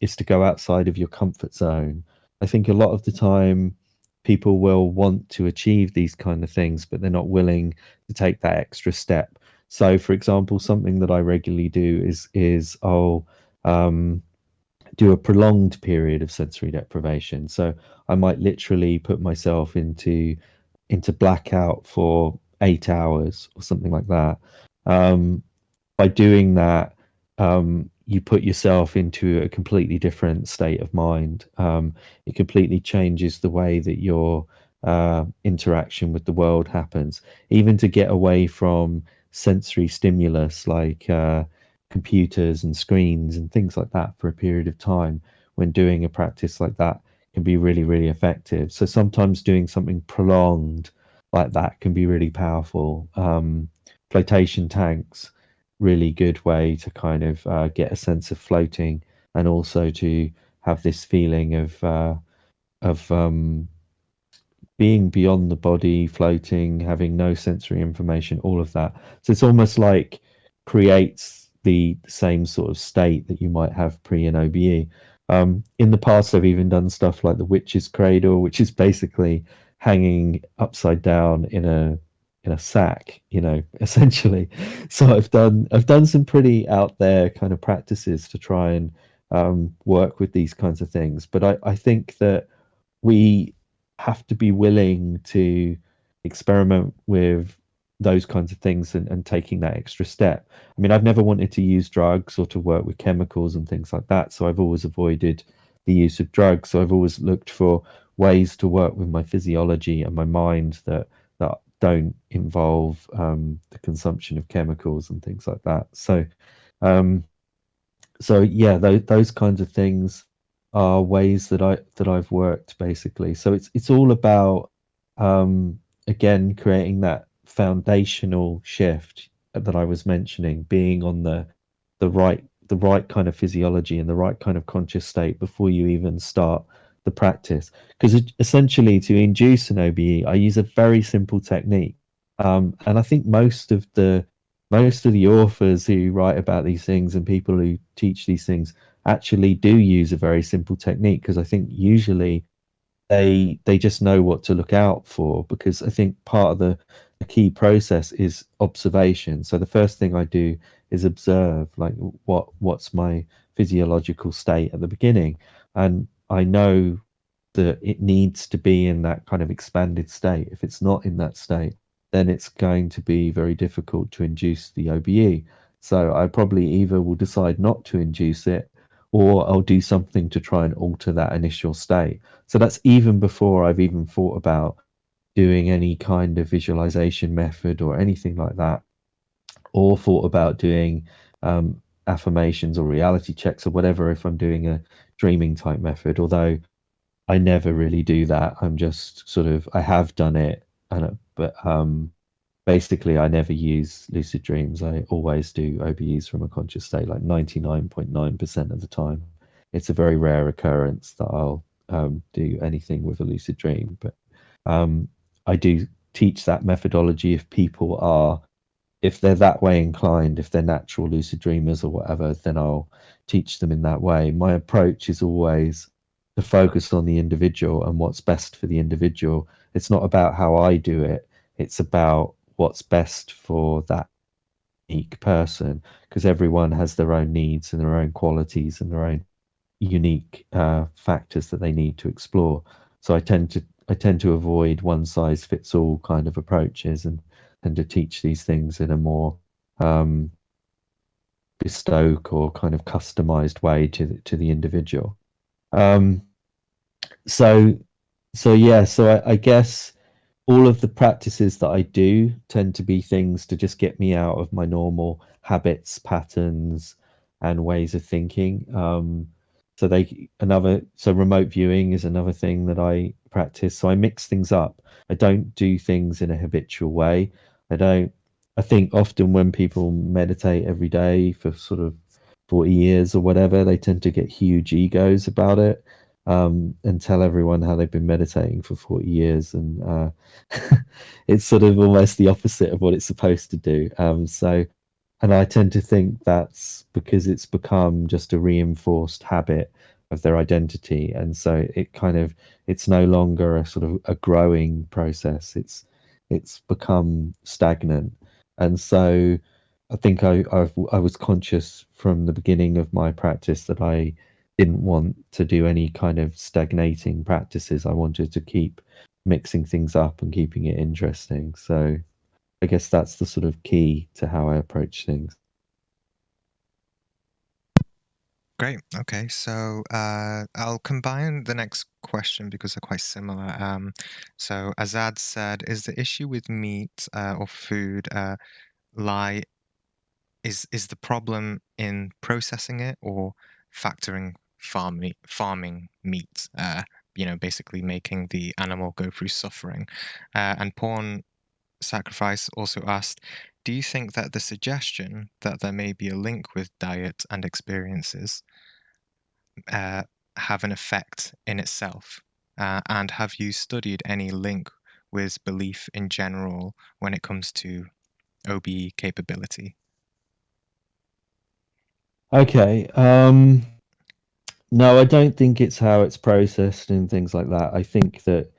is to go outside of your comfort zone. I think a lot of the time people will want to achieve these kind of things, but they're not willing to take that extra step. So, for example, something that I regularly do is I'll do a prolonged period of sensory deprivation. So I might literally put myself into blackout for 8 hours or something like that. By doing that, you put yourself into a completely different state of mind. It completely changes the way that your interaction with the world happens. Even to get away from sensory stimulus like computers and screens and things like that for a period of time when doing a practice like that can be really, really effective. So sometimes doing something prolonged like that can be really powerful. Flotation tanks, really good way to kind of get a sense of floating and also to have this feeling of being beyond the body, floating, having no sensory information, all of that. So it's almost like creates the same sort of state that you might have pre an OBE. In the past, I've even done stuff like the witch's cradle, which is basically hanging upside down in a sack, you know, essentially. So I've done some pretty out there kind of practices to try and work with these kinds of things. But I think that we have to be willing to experiment with those kinds of things and taking that extra step. I mean, I've never wanted to use drugs or to work with chemicals and things like that. So I've always avoided the use of drugs. So I've always looked for ways to work with my physiology and my mind that don't involve the consumption of chemicals and things like that. So yeah, those kinds of things are ways that I've worked basically. So it's all about again creating that foundational shift that I was mentioning, being on the right kind of physiology and the right kind of conscious state before you even start the practice. Because essentially, to induce an OBE, I use a very simple technique, and I think most of the authors who write about these things and people who teach these things actually do use a very simple technique, because I think usually they just know what to look out for, because I think part of the key process is observation. So the first thing I do is observe, like what's my physiological state at the beginning, and I know that it needs to be in that kind of expanded state. If it's not in that state, then it's going to be very difficult to induce the OBE. So I probably either will decide not to induce it, or I'll do something to try and alter that initial state. So that's even before I've even thought about doing any kind of visualization method or anything like that, or thought about doing affirmations or reality checks or whatever if I'm doing a dreaming type method, although I never really do that. I'm just sort of, I have done it, but basically I never use lucid dreams. I always do OBEs from a conscious state, like 99.9% of the time. It's a very rare occurrence that I'll do anything with a lucid dream, but I do teach that methodology if people are, if they're that way inclined, if they're natural lucid dreamers or whatever, then I'll teach them in that way. My approach is always to focus on the individual and what's best for the individual. It's not about how I do it, it's about what's best for that unique person, because everyone has their own needs and their own qualities and their own unique factors that they need to explore. So I tend to avoid one size fits all kind of approaches and tend to teach these things in a more bespoke or kind of customized way to the individual. So I guess all of the practices that I do tend to be things to just get me out of my normal habits, patterns, and ways of thinking. So remote viewing is another thing that I practice. So I mix things up. I don't do things in a habitual way. I think often when people meditate every day for sort of 40 years or whatever, they tend to get huge egos about it. And tell everyone how they've been meditating for 40 years. And it's sort of almost the opposite of what it's supposed to do. And I tend to think that's because it's become just a reinforced habit of their identity. And so it's no longer a sort of a growing process. It's become stagnant. And so I think I was conscious from the beginning of my practice that I didn't want to do any kind of stagnating practices. I wanted to keep mixing things up and keeping it interesting. So I guess that's the sort of key to how I approach things. Great. Okay, so I'll combine the next question because they're quite similar. So Azad said, is the issue with meat or food is the problem in processing it or factoring farming meat? Basically making the animal go through suffering. And Porn Sacrifice also asked, do you think that the suggestion that there may be a link with diet and experiences have an effect in itself? And have you studied any link with belief in general when it comes to OBE capability? Okay. No, I don't think it's how it's processed and things like that. I think that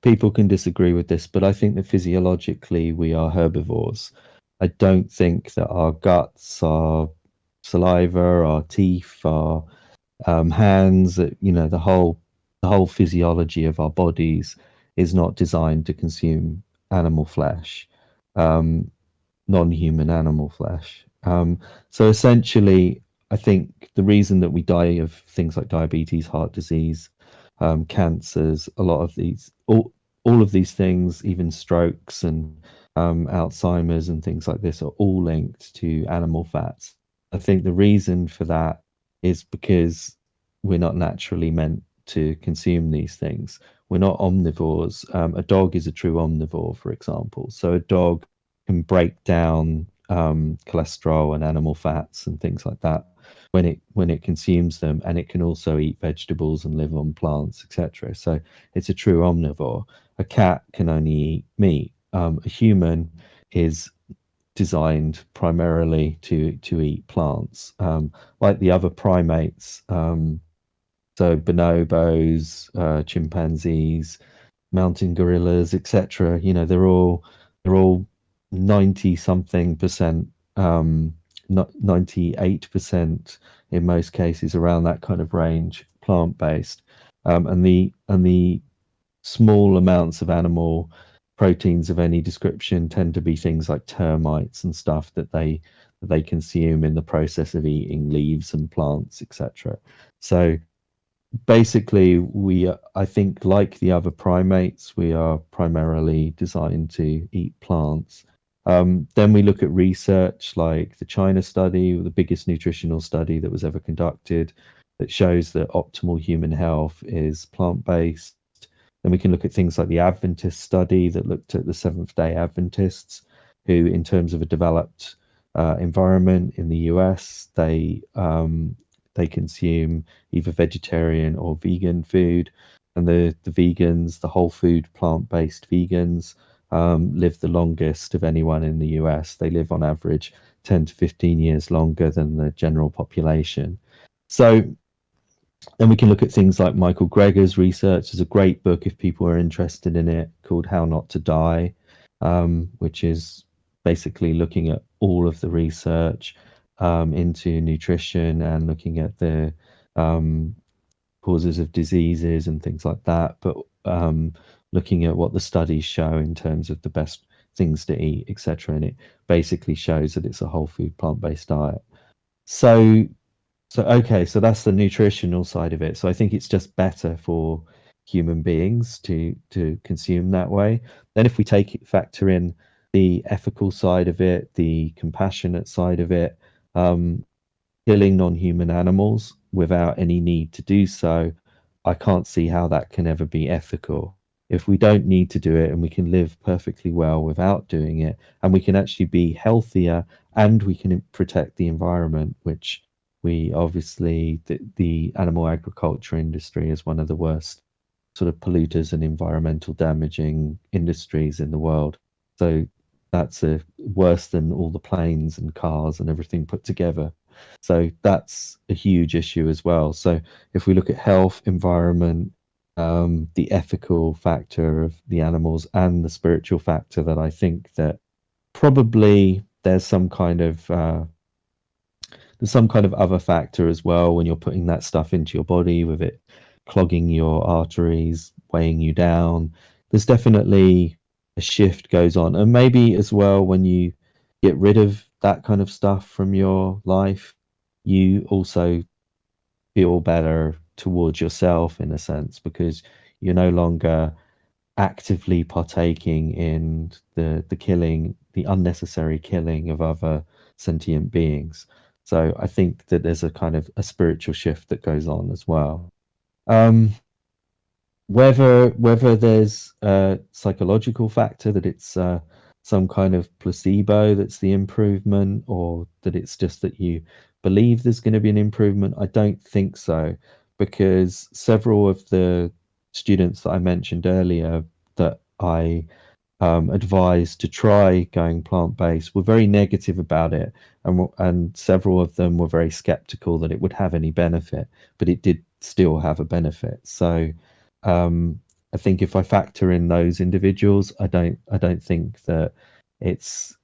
people can disagree with this, but I think that physiologically we are herbivores. I don't think that our guts, our saliva, our teeth, our hands, the whole physiology of our bodies is not designed to consume animal flesh, non-human animal flesh. So essentially, I think the reason that we die of things like diabetes, heart disease, cancers, a lot of these, all of these things, even strokes and Alzheimer's and things like this, are all linked to animal fats. I think the reason for that is because we're not naturally meant to consume these things. We're not omnivores. A dog is a true omnivore, for example. So a dog can break down cholesterol and animal fats and things like that when it consumes them, and it can also eat vegetables and live on plants, etc. So it's a true omnivore. A cat can only eat meat. A human is designed primarily to eat plants, like the other primates. So bonobos, chimpanzees, mountain gorillas, etc. They're all 90 something percent, 98% in most cases, around that kind of range, plant based, and the small amounts of animal proteins of any description tend to be things like termites and stuff that they consume in the process of eating leaves and plants, etc. So basically, I think, like the other primates, we are primarily designed to eat plants. Then we look at research like the China study, the biggest nutritional study that was ever conducted, that shows that optimal human health is plant-based. Then we can look at things like the Adventist study that looked at the Seventh-day Adventists, who, in terms of a developed environment in the US, they consume either vegetarian or vegan food, and the vegans, the whole food plant-based vegans, live the longest of anyone in the US. They live on average 10 to 15 years longer than the general population. So then we can look at things like Michael Greger's research. There's a great book if people are interested in it called How Not to Die, which is basically looking at all of the research into nutrition and looking at the causes of diseases and things like that, but looking at what the studies show in terms of the best things to eat, etc. And it basically shows that it's a whole food plant-based diet. So okay, so that's the nutritional side of it. So I think it's just better for human beings to consume that way. Then if we factor in the ethical side of it, the compassionate side of it, killing non-human animals without any need to do so, I can't see how that can ever be ethical. If we don't need to do it and we can live perfectly well without doing it, and we can actually be healthier and we can protect the environment, which we obviously, the animal agriculture industry is one of the worst sort of polluters and environmental damaging industries in the world. So that's worse than all the planes and cars and everything put together. So that's a huge issue as well. So if we look at health, environment, the ethical factor of the animals and the spiritual factor, that I think that probably there's some kind of other factor as well when you're putting that stuff into your body, with it clogging your arteries, weighing you down. There's definitely a shift goes on, and maybe as well when you get rid of that kind of stuff from your life, you also feel better towards yourself in a sense, because you're no longer actively partaking in the killing, the unnecessary killing of other sentient beings. So I think that there's a kind of a spiritual shift that goes on as well. Whether there's a psychological factor, that it's some kind of placebo that's the improvement, or that it's just that you believe there's going to be an improvement, I don't think so, because several of the students that I mentioned earlier that I advised to try going plant-based were very negative about it, and several of them were very skeptical that it would have any benefit, but it did still have a benefit. So I think if I factor in those individuals, I don't think that it's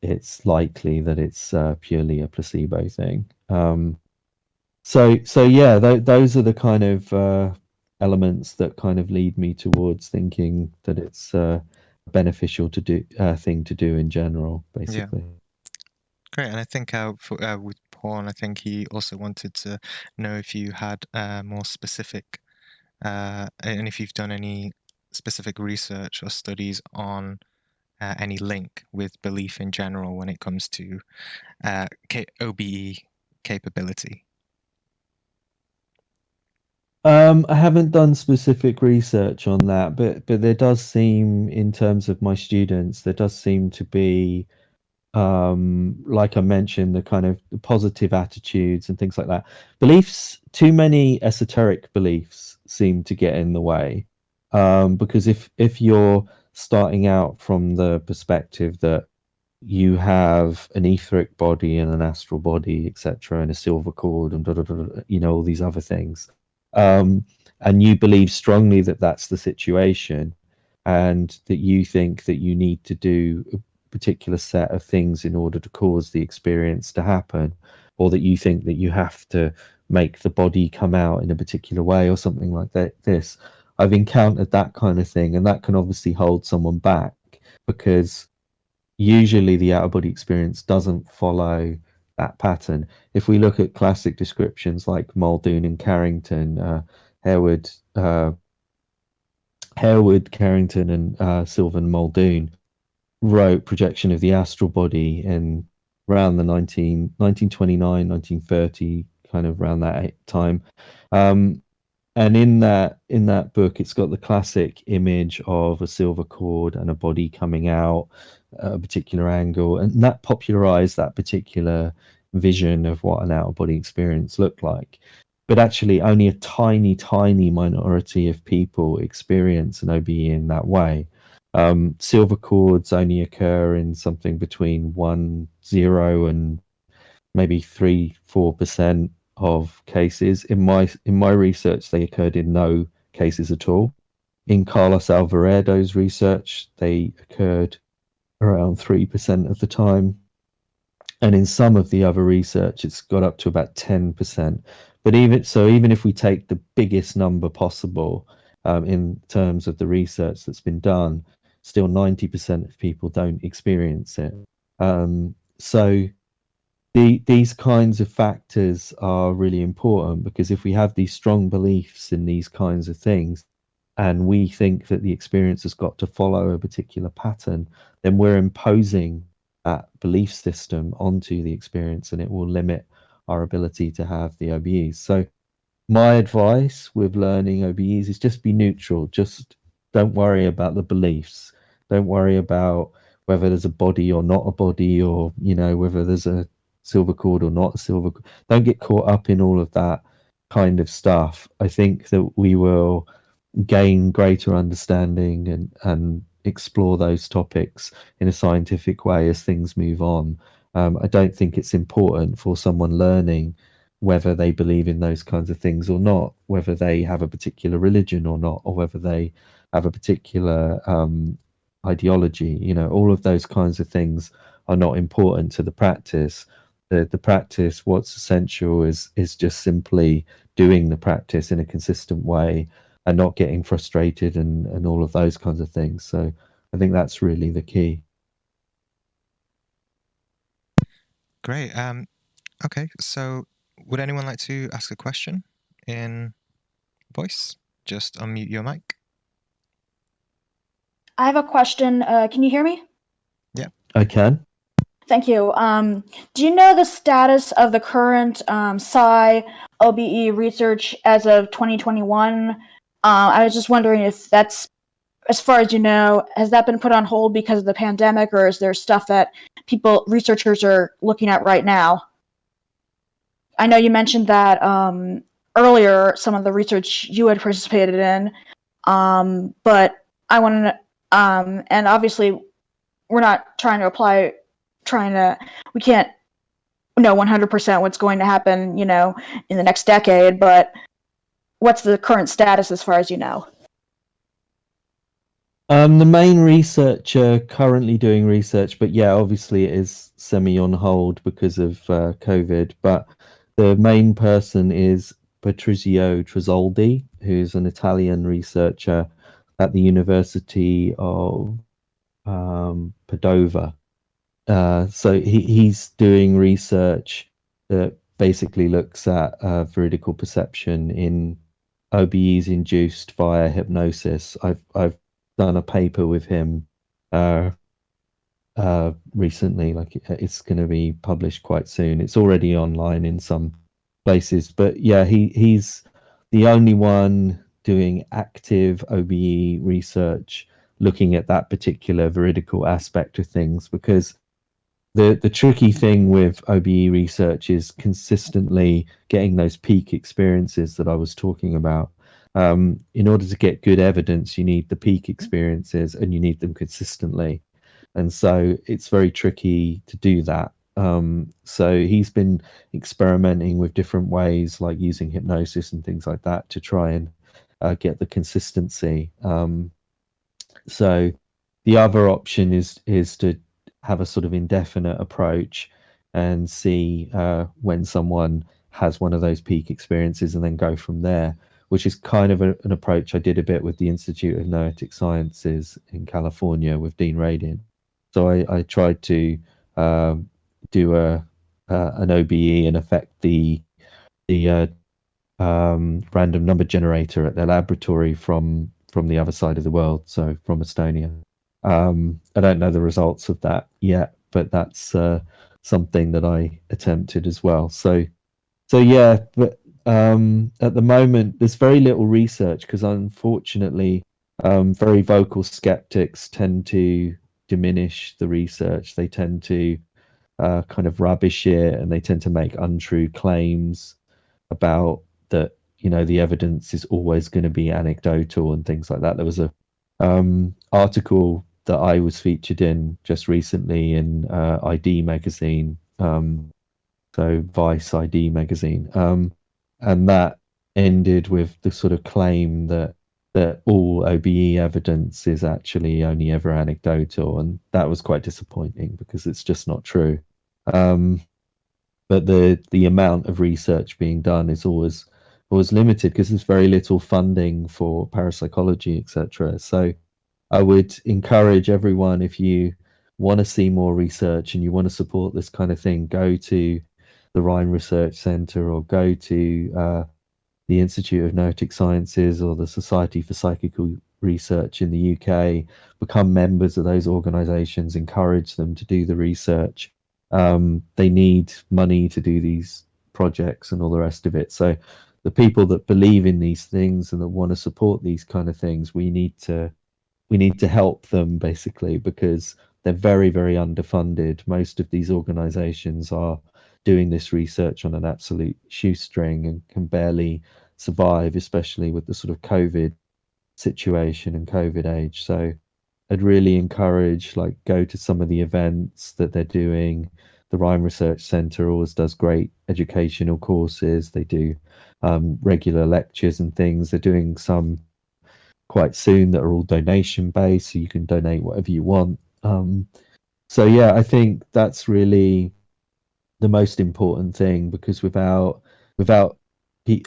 likely that it's purely a placebo thing. So yeah, those are the kind of elements that kind of lead me towards thinking that it's beneficial to do thing to do in general, basically. Great. And I think with Paul, I think he also wanted to know if you had more specific, and if you've done any specific research or studies on any link with belief in general when it comes to OBE capability. I haven't done specific research on that, but there does seem, in terms of my students, there does seem to be, like I mentioned, the kind of positive attitudes and things like that. Beliefs, too many esoteric beliefs seem to get in the way, because if you're starting out from the perspective that you have an etheric body and an astral body, etc., and a silver cord and all these other things, and you believe strongly that that's the situation, and that you think that you need to do a particular set of things in order to cause the experience to happen, or that you think that you have to make the body come out in a particular way or something like that. I've encountered that kind of thing, and that can obviously hold someone back, because usually the out of body experience doesn't follow that pattern. If we look at classic descriptions like Muldoon and Carrington, Harewood, Carrington, and Sylvan Muldoon, wrote Projection of the Astral Body in around the 1929, 1930, kind of around that time. And in that book, it's got the classic image of a silver cord and a body coming out at a particular angle, and that popularized that particular vision of what an out of body experience looked like. But actually, only a tiny, tiny minority of people experience an OBE in that way. Silver cords only occur in something between 1, 0 and maybe 3, 4% of cases. In my research, they occurred in no cases at all. In Carlos Alvaredo's research, they occurred around 3% of the time. And in some of the other research, it's got up to about 10%. But even if we take the biggest number possible in terms of the research that's been done, still 90% of people don't experience it. So these kinds of factors are really important, because if we have these strong beliefs in these kinds of things, and we think that the experience has got to follow a particular pattern, then we're imposing that belief system onto the experience, and it will limit our ability to have the OBEs. So my advice with learning OBEs is just be neutral. Just don't worry about the beliefs. Don't worry about whether there's a body or not a body, or whether there's a silver cord or not a silver cord. Don't get caught up in all of that kind of stuff. I think that we will gain greater understanding and explore those topics in a scientific way as things move on. I don't think it's important for someone learning whether they believe in those kinds of things or not, whether they have a particular religion or not, or whether they have a particular ideology. All of those kinds of things are not important to the practice. The practice, what's essential is just simply doing the practice in a consistent way and not getting frustrated and all of those kinds of things. So I think that's really the key. Great. Okay, so would anyone like to ask a question in voice? Just unmute your mic. I have a question. Can you hear me? Yeah. I can. Thank you. Do you know the status of the current Psi OBE research as of 2021? I was just wondering if that's, as far as you know, has that been put on hold because of the pandemic, or is there stuff that researchers are looking at right now? I know you mentioned that earlier, some of the research you had participated in, but I want to, and obviously we're not we can't know 100% what's going to happen, in the next decade, but what's the current status as far as you know? The main researcher currently doing research, but yeah, obviously it is semi on hold because of COVID. But the main person is Patrizio Tresoldi, who's an Italian researcher at the University of Padova. So he's doing research that basically looks at veridical perception in OBEs induced via hypnosis. I've done a paper with him recently. Like, it's going to be published quite soon. It's already online in some places, but yeah, he's the only one doing active OBE research looking at that particular veridical aspect of things, because the tricky thing with OBE research is consistently getting those peak experiences that I was talking about. In order to get good evidence, you need the peak experiences, and you need them consistently. And so it's very tricky to do that. So he's been experimenting with different ways, like using hypnosis and things like that, to try and get the consistency. So the other option is to have a sort of indefinite approach and see when someone has one of those peak experiences, and then go from there, which is kind of an approach I did a bit with the Institute of Noetic Sciences in California with Dean Radin. So I tried to do an OBE and affect the random number generator at their laboratory from the other side of the world, so from Estonia. I don't know the results of that yet, but that's something that I attempted as well. So yeah, but at the moment there's very little research because unfortunately, very vocal skeptics tend to diminish the research. They tend to kind of rubbish it, and they tend to make untrue claims about that. The evidence is always going to be anecdotal and things like that. There was a article that I was featured in just recently in ID magazine, so Vice ID magazine, and that ended with the sort of claim that all OBE evidence is actually only ever anecdotal, and that was quite disappointing because it's just not true. But the amount of research being done is always limited because there's very little funding for parapsychology, etc. So I would encourage everyone, if you want to see more research and you want to support this kind of thing, go to the Rhine Research Center or go to the Institute of Noetic Sciences or the Society for Psychical Research in the UK, become members of those organizations, encourage them to do the research. They need money to do these projects and all the rest of it. So the people that believe in these things and that want to support these kind of things, we need to help them basically, because they're very, very underfunded. Most of these organizations are doing this research on an absolute shoestring and can barely survive, especially with the sort of COVID situation and COVID age. So I'd really encourage, like, go to some of the events that they're doing. The Rhine Research Center always does great educational courses. They do regular lectures and things. They're doing some quite soon that are all donation based, so you can donate whatever you want. So yeah, I think that's really the most important thing, because without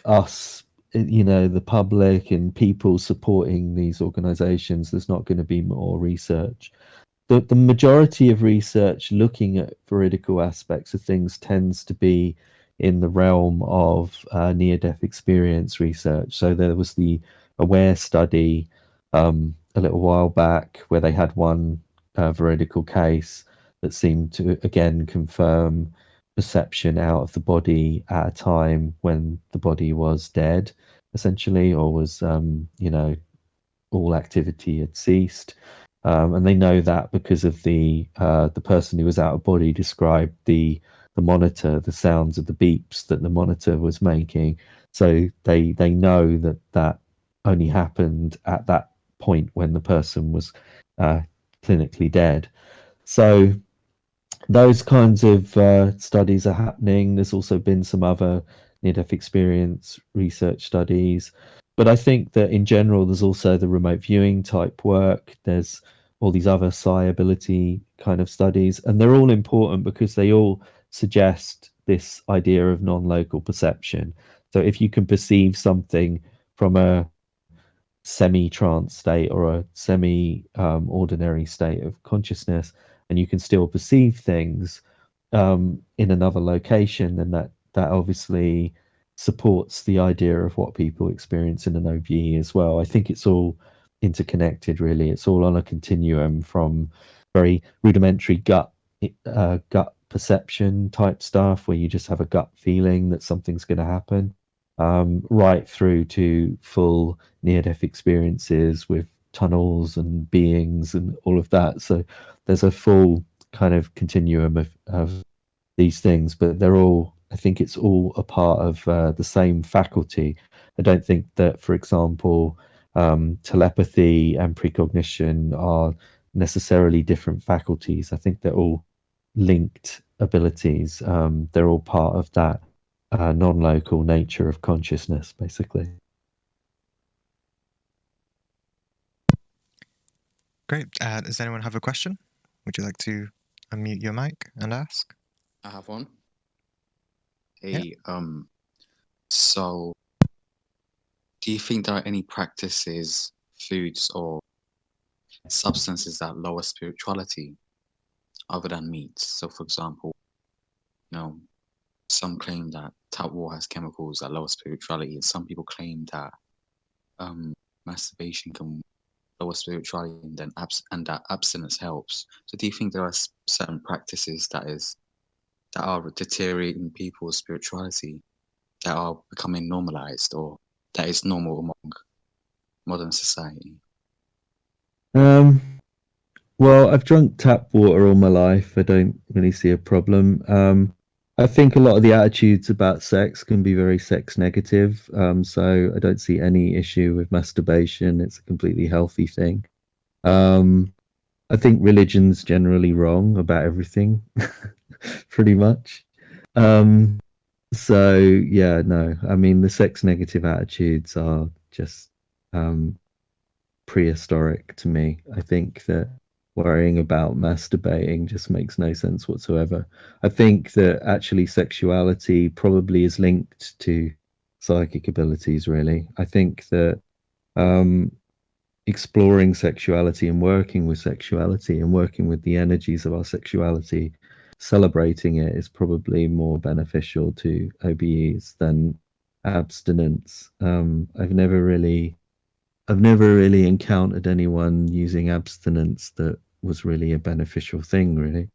us, the public and people supporting these organizations, there's not going to be more research. The majority of research looking at veridical aspects of things tends to be in the realm of near-death experience research. So there was the AWARE study a little while back where they had one veridical case that seemed to again confirm perception out of the body at a time when the body was dead, essentially, or was all activity had ceased. And they know that because of the person who was out of body described the monitor, the sounds of the beeps that the monitor was making. So they know that only happened at that point when the person was clinically dead. So those kinds of studies are happening. There's also been some other near-death experience research studies. But I think that in general, there's also the remote viewing type work. There's all these other psi ability kind of studies, and they're all important because they all suggest this idea of non-local perception. So if you can perceive something from a semi-trance state or a semi-ordinary state of consciousness, and you can still perceive things in another location, then that obviously supports the idea of what people experience in an OBE as well. I think it's all interconnected, really. It's all on a continuum from very rudimentary gut perception type stuff where you just have a gut feeling that something's going to happen, right through to full near-death experiences with tunnels and beings and all of that. So there's a full kind of continuum of these things, but they're all, I think it's all a part of the same faculty. I don't think that, for example, telepathy and precognition are necessarily different faculties. I think they're all linked abilities. They're all part of that non-local nature of consciousness, basically. Great. Does anyone have a question? Would you like to unmute your mic and ask? I have one. Hey, so do you think there are any practices, foods, or substances that lower spirituality other than meats? So, for example, some claim that tap water has chemicals that lower spirituality, and some people claim that masturbation can lower spirituality, and then that abstinence helps. So do you think there are certain practices that are deteriorating people's spirituality, that are becoming normalized, or that is normal among modern society? Well, I've drunk tap water all my life. I don't really see a problem. I think a lot of the attitudes about sex can be very sex negative. So I don't see any issue with masturbation. It's a completely healthy thing. I think religion's generally wrong about everything, pretty much. So yeah, no, I mean the sex negative attitudes are just prehistoric to me. I think that worrying about masturbating just makes no sense whatsoever. I think that actually sexuality probably is linked to psychic abilities, really. I think that exploring sexuality and working with sexuality and working with the energies of our sexuality, celebrating it is probably more beneficial to OBEs than abstinence. I've never really encountered anyone using abstinence that was really a beneficial thing, really.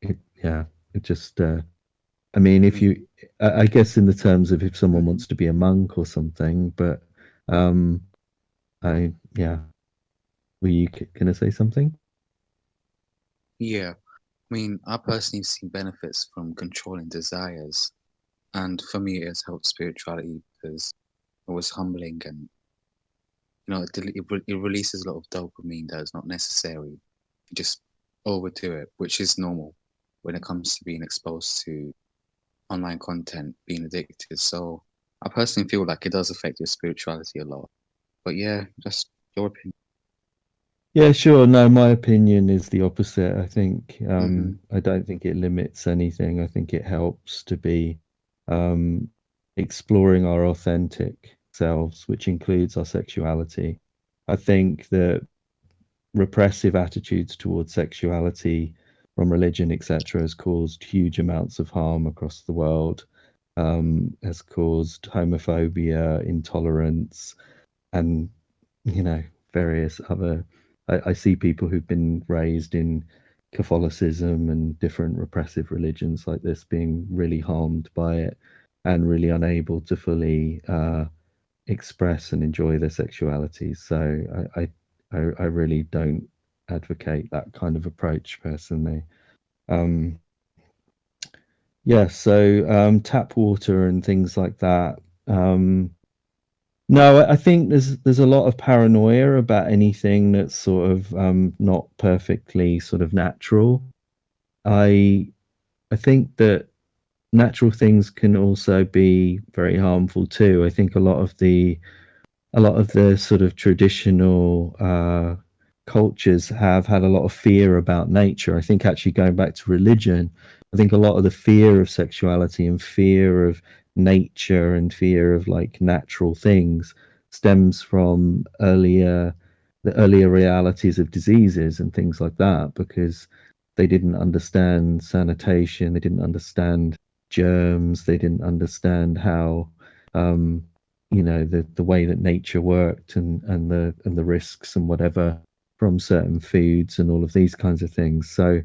It just, I mean, if you, I guess in the terms of if someone wants to be a monk or something, but, yeah. Were you gonna say something? Yeah, I mean, I personally see benefits from controlling desires, and for me, it has helped spirituality because it was humbling, and it releases a lot of dopamine that is not necessary. You just overdo it, which is normal when it comes to being exposed to online content, being addicted. So I personally feel like it does affect your spirituality a lot. But yeah, just your opinion. Yeah, sure. No, my opinion is the opposite. I think I don't think it limits anything. I think it helps to be exploring our authentic selves, which includes our sexuality. I think that repressive attitudes towards sexuality from religion, etc., has caused huge amounts of harm across the world, has caused homophobia, intolerance, and, various other. I see people who've been raised in Catholicism and different repressive religions like this being really harmed by it and really unable to fully express and enjoy their sexuality. So I really don't advocate that kind of approach personally. Yeah, so tap water and things like that. No, I think there's a lot of paranoia about anything that's sort of not perfectly sort of natural. I think that natural things can also be very harmful too. I think a lot of the sort of traditional cultures have had a lot of fear about nature. I think actually going back to religion, I think a lot of the fear of sexuality and fear of nature and fear of like natural things stems from the earlier realities of diseases and things like that, because they didn't understand sanitation, they didn't understand germs, they didn't understand how the way that nature worked and the risks and whatever from certain foods and all of these kinds of things. So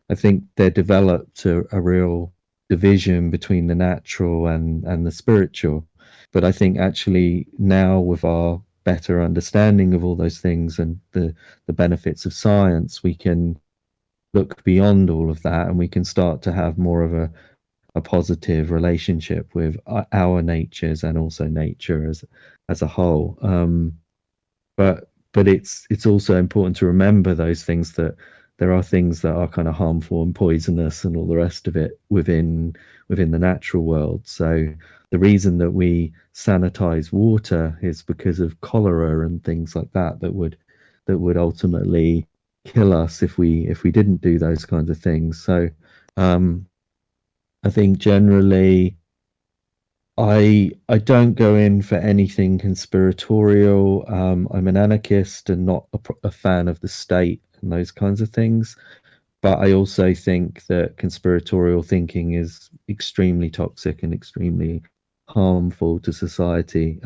I think there developed a real division between the natural and the spiritual. But I think actually now, with our better understanding of all those things and the benefits of science, we can look beyond all of that and we can start to have more of a positive relationship with our natures and also nature as a whole. But it's also important to remember those things, that there are things that are kind of harmful and poisonous and all the rest of it within the natural world. So the reason that we sanitize water is because of cholera and things like that would ultimately kill us if we didn't do those kinds of things. So I think generally I don't go in for anything conspiratorial. I'm an anarchist and not a fan of the state and those kinds of things. But I also think that conspiratorial thinking is extremely toxic and extremely harmful to society.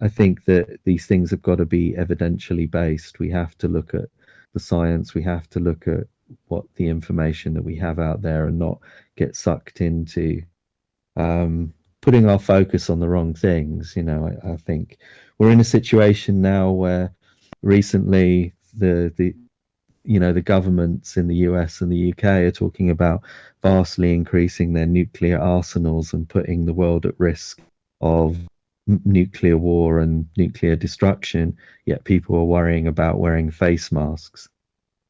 I think that these things have got to be evidentially based. We have to look at the science. We have to look at what the information that we have out there, and not get sucked into putting our focus on the wrong things. You know, I think we're in a situation now where recently the you know, the governments in the US and the UK are talking about vastly increasing their nuclear arsenals and putting the world at risk of nuclear war and nuclear destruction, yet people are worrying about wearing face masks.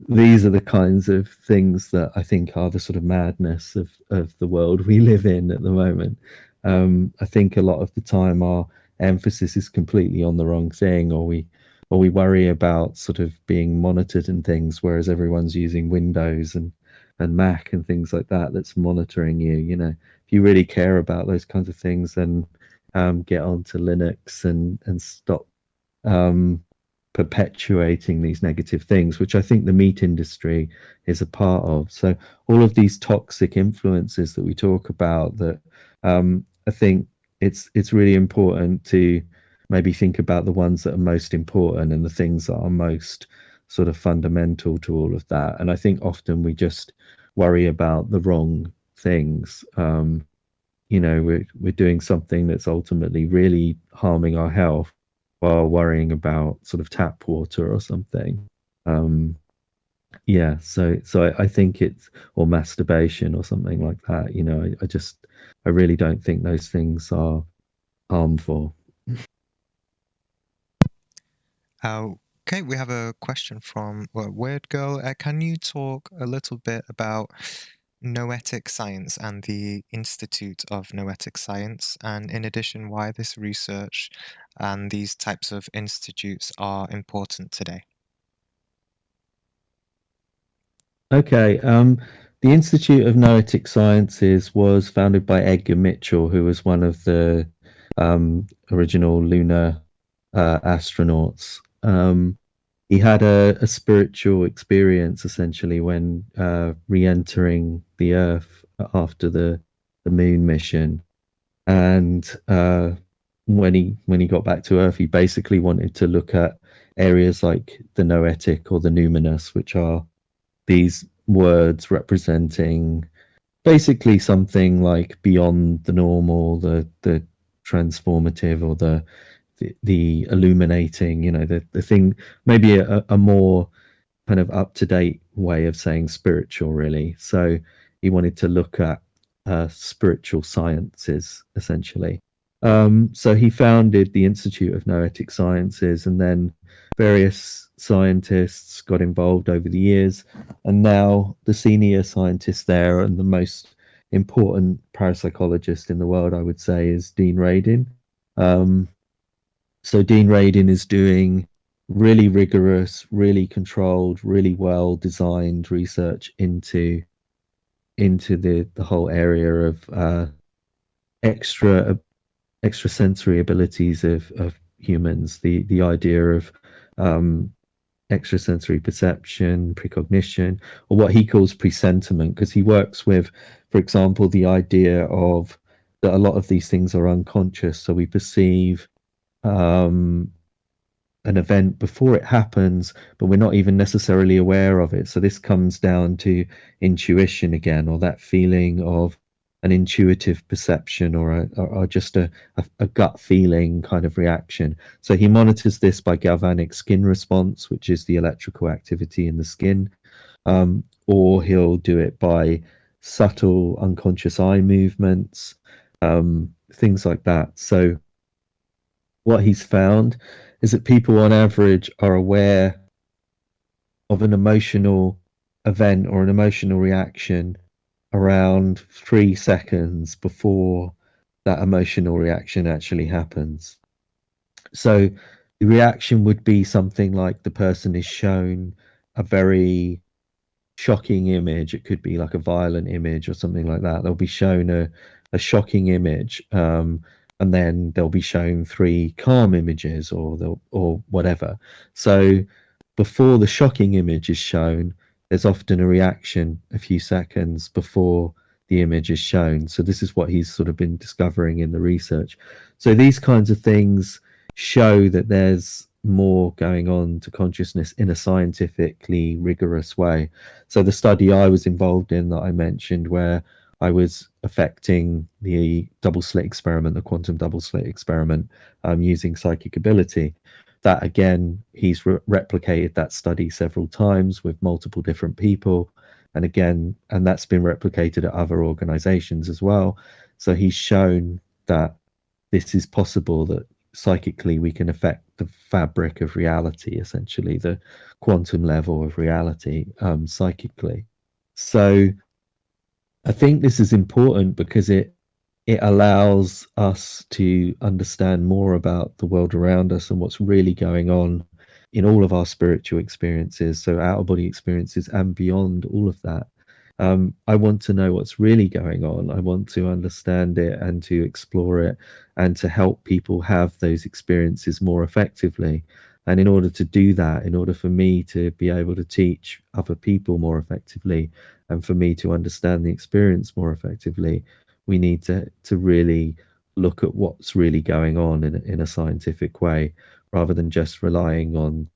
These are the kinds of things that I think are the sort of madness of the world we live in at the moment. I think a lot of the time our emphasis is completely on the wrong thing, or we worry about sort of being monitored and things, whereas everyone's using Windows and Mac and things like that that's monitoring you. You know, if you really care about those kinds of things, then get onto Linux and stop perpetuating these negative things, which I think the meat industry is a part of. So all of these toxic influences that we talk about, that I think it's really important to maybe think about the ones that are most important and the things that are most sort of fundamental to all of that. And I think often we just worry about the wrong things. You know, we're doing something that's ultimately really harming our health while worrying about sort of tap water or something. Yeah, so I think it's, or masturbation or something like that. You know, I really don't think those things are harmful. Okay, we have a question from Weird Girl. Can you talk a little bit about noetic science and the Institute of Noetic Science, and in addition, why this research and these types of institutes are important today? Okay, the Institute of Noetic Sciences was founded by Edgar Mitchell, who was one of the original lunar astronauts. He had a spiritual experience essentially when re-entering the Earth after the moon mission, and when he got back to Earth, he basically wanted to look at areas like the noetic or the numinous, which are these words representing basically something like beyond the normal, the transformative, or the illuminating, you know, the thing, maybe a more kind of up-to-date way of saying spiritual, really. So he wanted to look at spiritual sciences, essentially. So he founded the Institute of Noetic Sciences, and then various scientists got involved over the years, and now the senior scientist there and the most important parapsychologist in the world, I would say, is Dean Radin. So Dean Radin is doing really rigorous, really controlled, really well designed research into the whole area of extrasensory abilities of humans, the idea of extrasensory perception, precognition, or what he calls presentiment, because he works with, for example, the idea of that a lot of these things are unconscious, so we perceive an event before it happens, but we're not even necessarily aware of it. So this comes down to intuition again, or that feeling of an intuitive perception, or just a gut feeling kind of reaction. So he monitors this by galvanic skin response, which is the electrical activity in the skin, or he'll do it by subtle unconscious eye movements, things like that. So what he's found is that people on average are aware of an emotional event or an emotional reaction around 3 seconds before that emotional reaction actually happens. So the reaction would be something like the person is shown a very shocking image. It could be like a violent image or something like that. They'll be shown a shocking image, and then they'll be shown 3 calm images, or whatever. So before the shocking image is shown, there's often a reaction a few seconds before the image is shown. So this is what he's sort of been discovering in the research. So these kinds of things show that there's more going on to consciousness in a scientifically rigorous way. So the study I was involved in that I mentioned, where I was affecting the double slit experiment, the quantum double slit experiment, using psychic ability, that again, he's replicated that study several times with multiple different people. And again, and that's been replicated at other organizations as well. So he's shown that this is possible, that psychically we can affect the fabric of reality, essentially the quantum level of reality, psychically. So I think this is important because it allows us to understand more about the world around us and what's really going on in all of our spiritual experiences, so out of body experiences and beyond all of that. I want to know what's really going on. I want to understand it and to explore it and to help people have those experiences more effectively. And in order to do that, in order for me to be able to teach other people more effectively and for me to understand the experience more effectively, we need to really look at what's really going on in a scientific way, rather than just relying on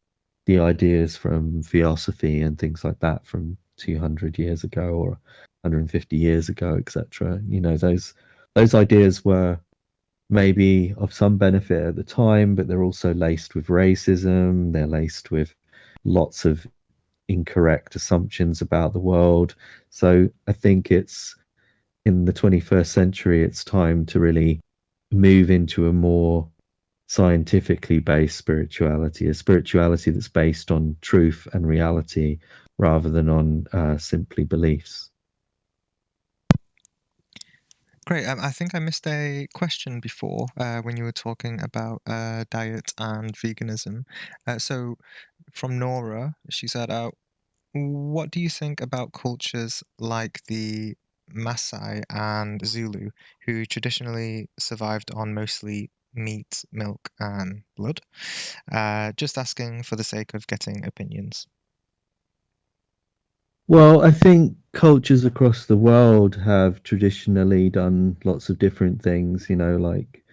the ideas from theosophy and things like that from 200 years ago or 150 years ago, etc. You know, those ideas were maybe of some benefit at the time, but they're also laced with racism. They're laced with lots of incorrect assumptions about the world. So I think it's in the 21st century, it's time to really move into a more scientifically based spirituality, a spirituality that's based on truth and reality rather than on simply beliefs. Great. I think I missed a question before when you were talking about diet and veganism. So from Nora, she said, what do you think about cultures like the Maasai and Zulu, who traditionally survived on mostly meat, milk, and blood? Just asking for the sake of getting opinions. Well, I think cultures across the world have traditionally done lots of different things, you know, like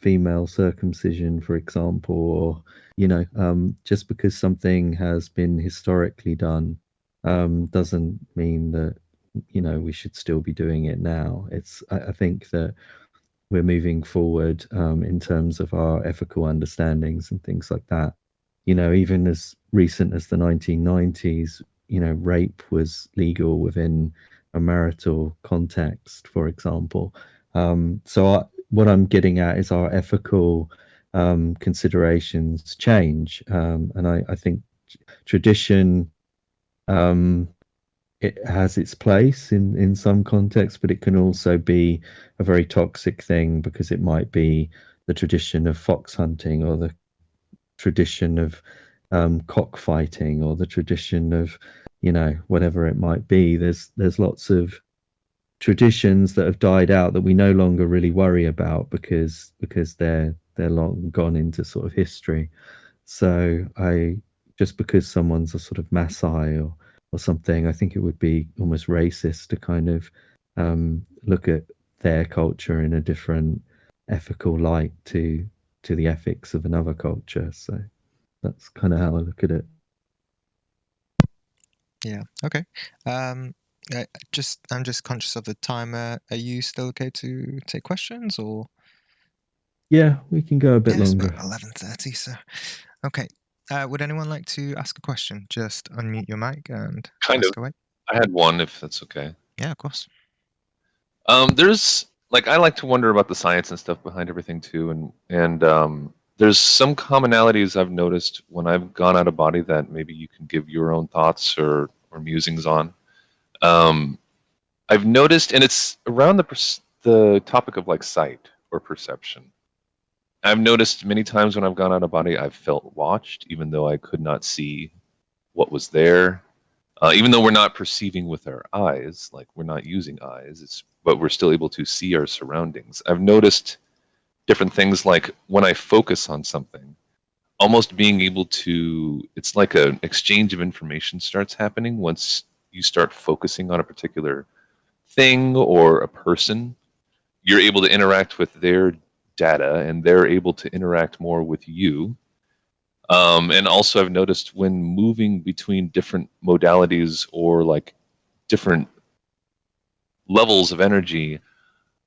female circumcision, for example, or, you know, just because something has been historically done doesn't mean that, you know, we should still be doing it now. I think that we're moving forward in terms of our ethical understandings and things like that. You know, even as recent as the 1990s, you know, rape was legal within a marital context, for example. What I'm getting at is our ethical considerations change. And I think tradition, it has its place in some contexts, but it can also be a very toxic thing because it might be the tradition of fox hunting or the tradition of cockfighting or the tradition of, you know, whatever it might be. There's lots of traditions that have died out that we no longer really worry about because they're long gone into sort of history. So just because someone's a sort of Maasai or something, I think it would be almost racist to kind of look at their culture in a different ethical light to the ethics of another culture. So that's kind of how I look at it. Yeah. Okay. I'm just conscious of the timer. Are you still okay to take questions, or? Yeah, we can go a bit longer. It's about 11:30. So, okay. Would anyone like to ask a question? Just unmute your mic and ask away. I had one, if that's okay. Yeah, of course. There's I like to wonder about the science and stuff behind everything too, and there's some commonalities I've noticed when I've gone out of body that maybe you can give your own thoughts or musings on. I've noticed, and it's around the topic of like sight or perception. I've noticed many times when I've gone out of body, I've felt watched, even though I could not see what was there. Even though we're not perceiving with our eyes, like we're not using eyes, but we're still able to see our surroundings. I've noticed different things, like when I focus on something, almost being able to, it's like an exchange of information starts happening once you start focusing on a particular thing or a person. You're able to interact with their data, and they're able to interact more with you. And also, I've noticed when moving between different modalities or like different levels of energy,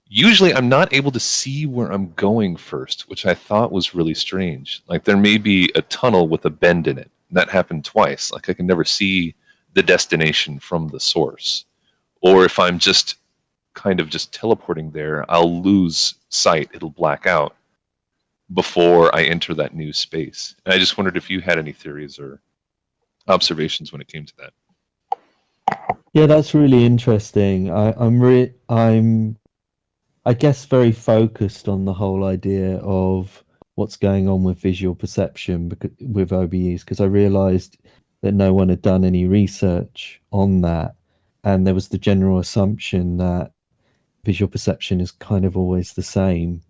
usually I'm not able to see where I'm going first, which I thought was really strange. Like there may be a tunnel with a bend in it. That happened twice. Like I can never see the destination from the source. Or if I'm just kind of just teleporting there, I'll lose sight. It'll black out before I enter that new space. And I just wondered if you had any theories or observations when it came to that. Yeah, that's really interesting. I'm I guess very focused on the whole idea of what's going on with visual perception with OBEs, because I realized that no one had done any research on that, and there was the general assumption that visual perception is kind of always the same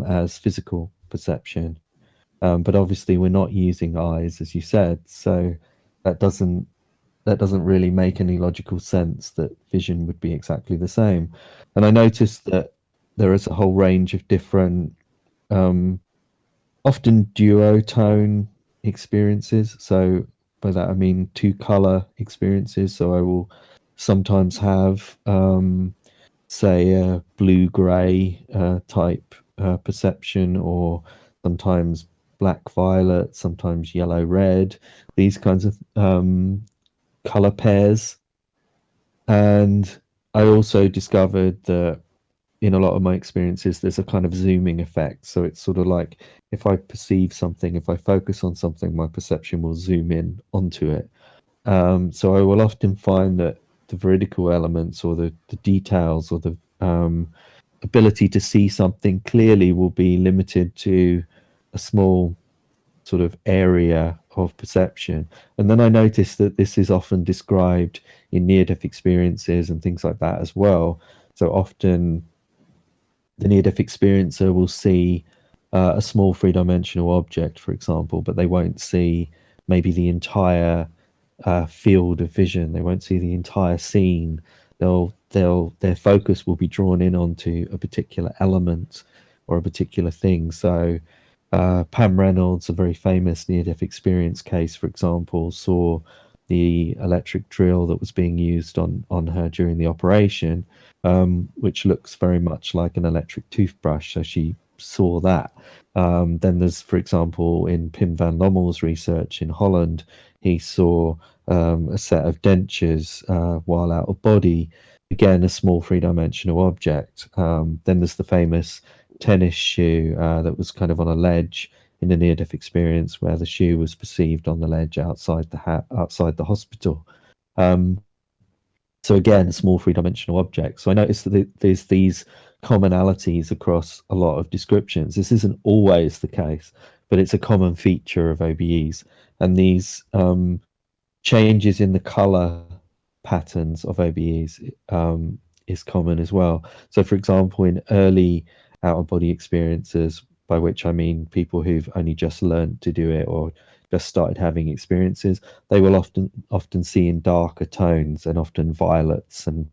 as physical perception. But obviously we're not using eyes, as you said, so that doesn't really make any logical sense that vision would be exactly the same. And I noticed that there is a whole range of different, often duotone experiences. So by that I mean two color experiences. So I will sometimes have, say, a blue-gray type perception, or sometimes black-violet, sometimes yellow-red, these kinds of color pairs. And I also discovered that in a lot of my experiences there's a kind of zooming effect. So it's sort of like if I perceive something, if I focus on something, my perception will zoom in onto it. So I will often find that the veridical elements or the details or the ability to see something clearly will be limited to a small sort of area of perception. And then I noticed that this is often described in near-death experiences and things like that as well. So often the near-death experiencer will see a small three-dimensional object, for example, but they won't see maybe the entire field of vision. They won't see the entire scene. Their focus will be drawn in onto a particular element or a particular thing. So Pam Reynolds, a very famous near-death experience case, for example, saw the electric drill that was being used on her during the operation, which looks very much like an electric toothbrush. So she saw that. Then there's, for example, in Pim van Lommel's research in Holland, he saw a set of dentures while out of body. Again, a small three-dimensional object. Then there's the famous tennis shoe that was kind of on a ledge in a near-death experience, where the shoe was perceived on the ledge outside the hospital. So again, a small three-dimensional object. So I noticed that there's these commonalities across a lot of descriptions. This isn't always the case, but it's a common feature of OBEs. And these changes in the color patterns of OBEs is common as well. So for example, in early out-of-body experiences, by which I mean people who've only just learned to do it or just started having experiences, they will often see in darker tones, and often violets and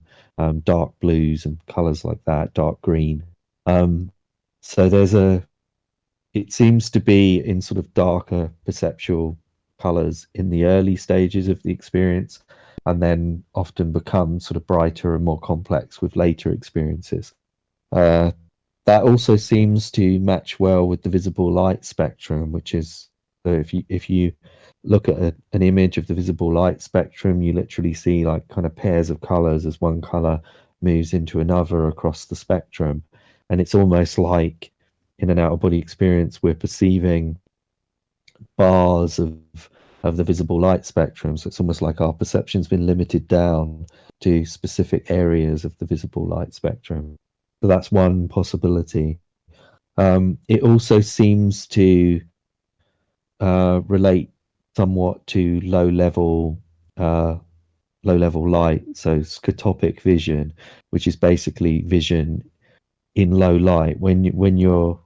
dark blues and colors like that, dark green. So it seems to be in sort of darker perceptual colors in the early stages of the experience, and then often become sort of brighter and more complex with later experiences. That also seems to match well with the visible light spectrum, which is, so if you look at an image of the visible light spectrum, you literally see like kind of pairs of colors as one color moves into another across the spectrum. And it's almost like in an out-of-body experience, we're perceiving bars of the visible light spectrum. So it's almost like our perception's been limited down to specific areas of the visible light spectrum. So that's one possibility. It also seems to relate somewhat to low-level light, so scotopic vision, which is basically vision in low light. When you're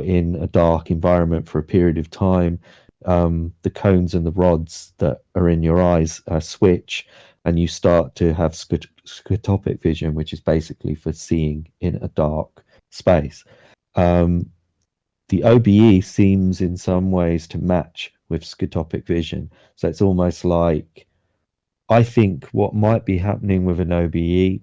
in a dark environment for a period of time, the cones and the rods that are in your eyes switch, and you start to have scotopic vision, which is basically for seeing in a dark space. the OBE seems in some ways to match with scotopic vision. So it's almost like, I think what might be happening with an OBE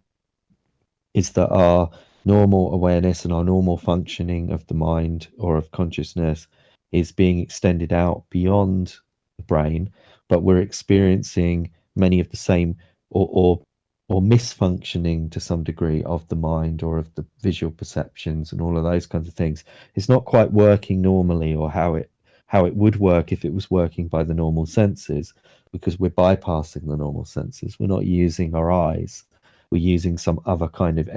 is that our normal awareness and our normal functioning of the mind or of consciousness is being extended out beyond the brain, but we're experiencing many of the same or misfunctioning to some degree of the mind or of the visual perceptions and all of those kinds of things. It's not quite working normally, or how it would work if it was working by the normal senses, because we're bypassing the normal senses. We're not using our eyes. We're using some other kind of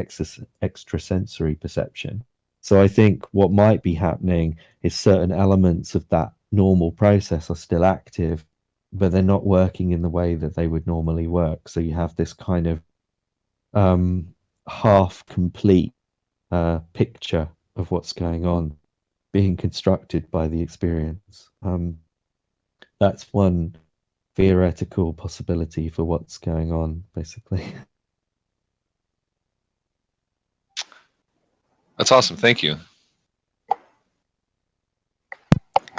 extrasensory perception. So I think what might be happening is certain elements of that normal process are still active, but they're not working in the way that they would normally work. So you have this kind of half complete picture of what's going on being constructed by the experience. That's one theoretical possibility for what's going on, basically. That's awesome. Thank you.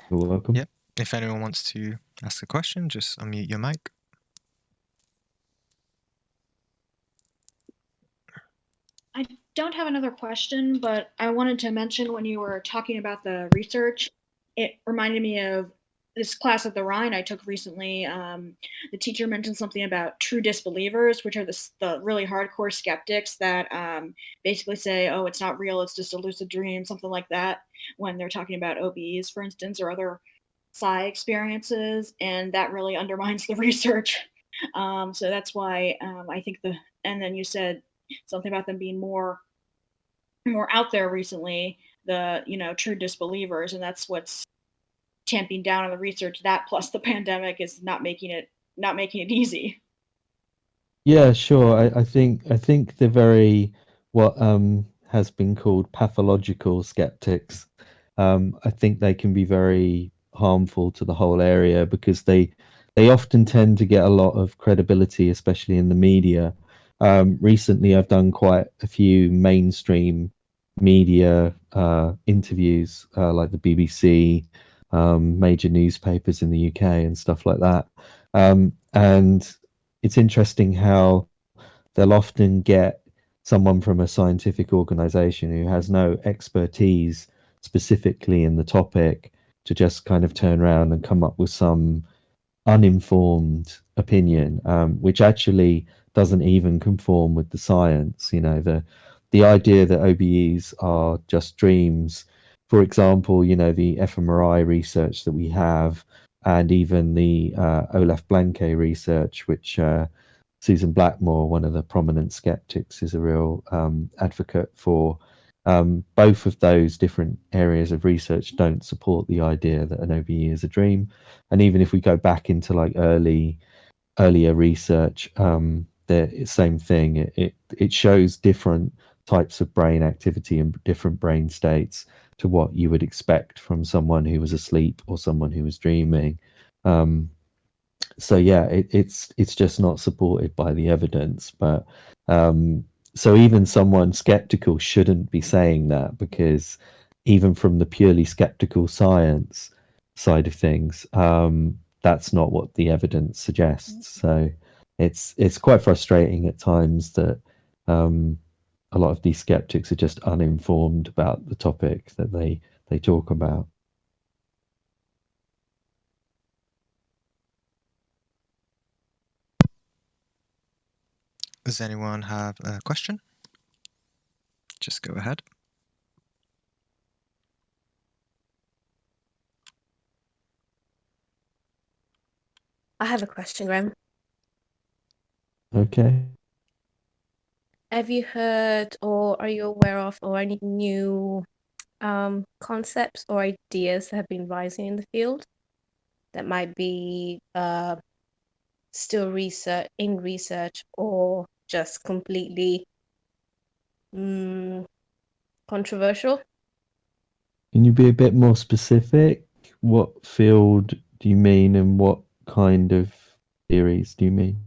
You're welcome. Yep. If anyone wants to ask a question, just unmute your mic. I don't have another question, but I wanted to mention when you were talking about the research, it reminded me of this class at the Rhine I took recently. The teacher mentioned something about true disbelievers, which are the really hardcore skeptics that basically say, oh, it's not real, it's just a lucid dream, something like that, when they're talking about OBEs, for instance, or other psi experiences, and that really undermines the research. So that's why I think and then you said something about them being more out there recently, the true disbelievers, and that's what's tamping down on the research. That plus the pandemic is not making it easy. Yeah, sure. I think they're very what has been called pathological skeptics. I think they can be very harmful to the whole area because they often tend to get a lot of credibility, especially in the media. Recently, I've done quite a few mainstream media interviews, like the BBC, major newspapers in the UK, and stuff like that. And it's interesting how they'll often get someone from a scientific organization who has no expertise specifically in the topic to just kind of turn around and come up with some uninformed opinion, which actually doesn't even conform with the science. The idea that OBEs are just dreams, for example, the fMRI research that we have, and even the Olaf Blanke research, which Susan Blackmore, one of the prominent skeptics, is a real advocate for. Both of those different areas of research don't support the idea that an OBE is a dream. And even if we go back into like earlier research, the same thing. It shows different types of brain activity and different brain states to what you would expect from someone who was asleep or someone who was dreaming. So yeah, it's just not supported by the evidence. But so even someone skeptical shouldn't be saying that, because even from the purely skeptical science side of things, that's not what the evidence suggests. So it's quite frustrating at times that a lot of these skeptics are just uninformed about the topic that they talk about. Does anyone have a question? Just go ahead. I have a question, Graham. Okay. Have you heard or are you aware of or any new concepts or ideas that have been rising in the field that might be still in research or just completely controversial? Can you be a bit more specific? What field do you mean, and what kind of theories do you mean?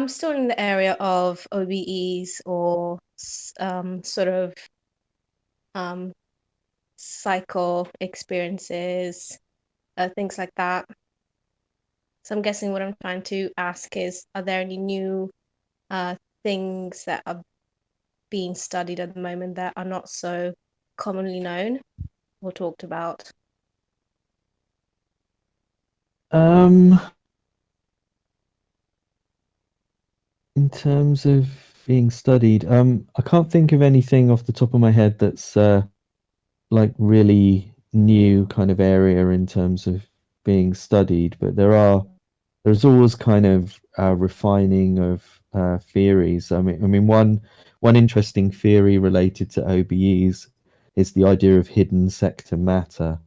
Still in the area of OBEs or sort of psycho experiences, things like that. So I'm guessing what I'm trying to ask is, are there any new things that are being studied at the moment that are not so commonly known or talked about? In terms of being studied, I can't think of anything off the top of my head that's like really new kind of area in terms of being studied, but there's always kind of refining of theories. I mean, one interesting theory related to OBEs is the idea of hidden sector matter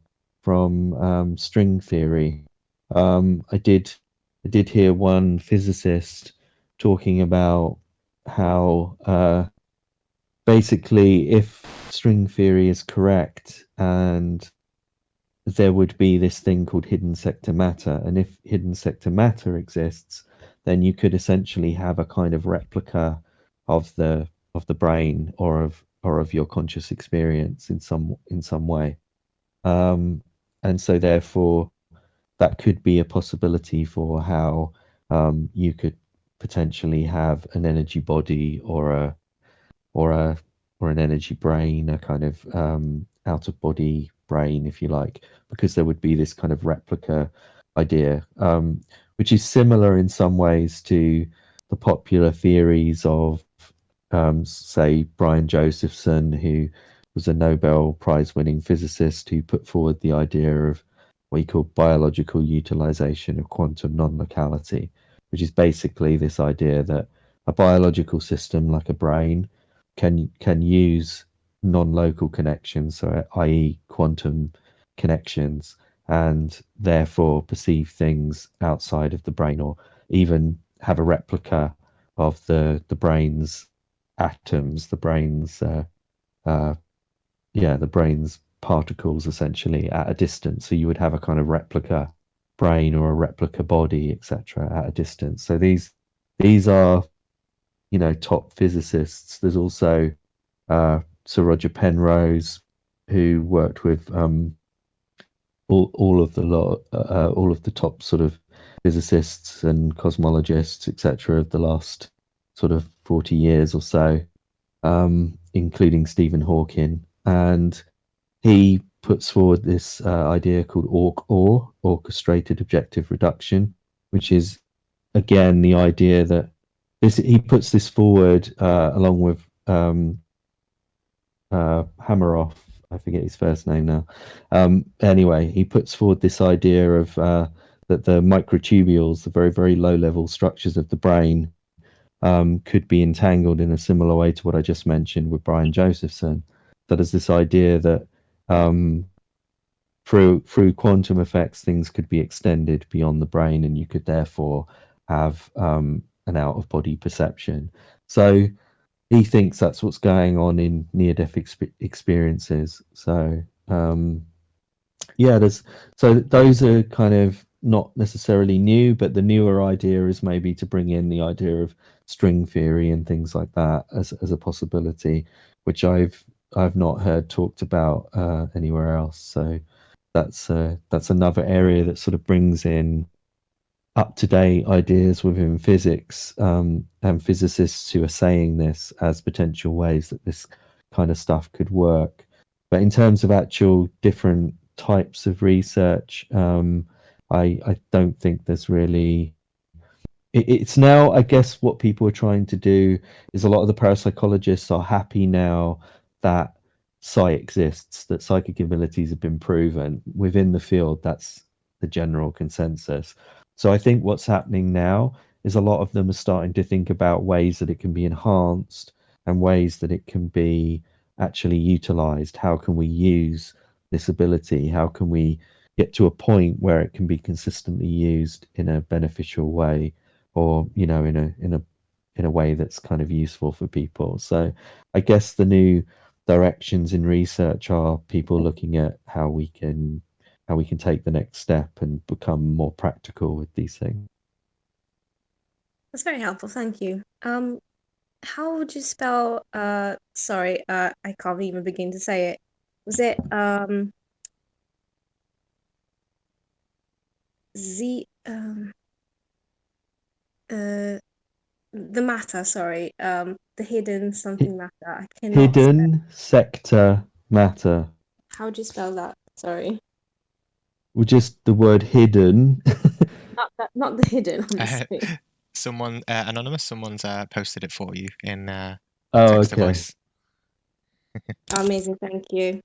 from string theory. I did hear one physicist talking about how basically if string theory is correct and there would be this thing called hidden sector matter, and if hidden sector matter exists, then you could essentially have a kind of replica of the brain or of your conscious experience in some way. And so therefore that could be a possibility for how you could potentially have an energy body or a or an energy brain, a kind of out of body brain, if you like, because there would be this kind of replica idea, which is similar in some ways to the popular theories of, say, Brian Josephson, who was a Nobel Prize winning physicist who put forward the idea of what he called biological utilization of quantum non locality, which is basically this idea that a biological system like a brain can use non-local connections, so i.e. quantum connections, and therefore perceive things outside of the brain, or even have a replica of the brain's atoms, the brain's the brain's particles essentially at a distance. So you would have a kind of replica brain or a replica body, etc., at a distance. So these are, top physicists. There's also Sir Roger Penrose, who worked with all of the top sort of physicists and cosmologists, etc., of the last sort of 40 years or so, including Stephen Hawking, and he puts forward this idea called ORC-OR, orchestrated objective reduction, which is again the idea that he puts this forward along with Hameroff. I forget his first name now. Anyway, he puts forward this idea of that the microtubules, the very, very low level structures of the brain, could be entangled in a similar way to what I just mentioned with Brian Josephson. So there's this idea that through quantum effects, things could be extended beyond the brain, and you could therefore have an out of body perception. So he thinks that's what's going on in near-death experiences. So those are kind of not necessarily new, but the newer idea is maybe to bring in the idea of string theory and things like that as a possibility, which I've not heard talked about anywhere else. So that's another area that sort of brings in up-to-date ideas within physics, and physicists who are saying this as potential ways that this kind of stuff could work. But in terms of actual different types of research, I don't think there's really. It's now, I guess, what people are trying to do is a lot of the parapsychologists are happy now that psi exists, that psychic abilities have been proven within the field. That's the general consensus. So I think what's happening now is a lot of them are starting to think about ways that it can be enhanced and ways that it can be actually utilized. How can we use this ability? How can we get to a point where it can be consistently used in a beneficial way, or in a way that's kind of useful for people? So I guess the new directions in research are people looking at how we can take the next step and become more practical with these things. That's very helpful, thank you. How would you spell, sorry, I can't even begin to say it, was it the matter, sorry, the hidden something matter. I cannot spell. Hidden sector matter. How do you spell that? Sorry. Well, just the word hidden. Not the hidden, obviously. Someone anonymous. Someone's posted it for you in Oh, text to okay. voice. Amazing, thank you.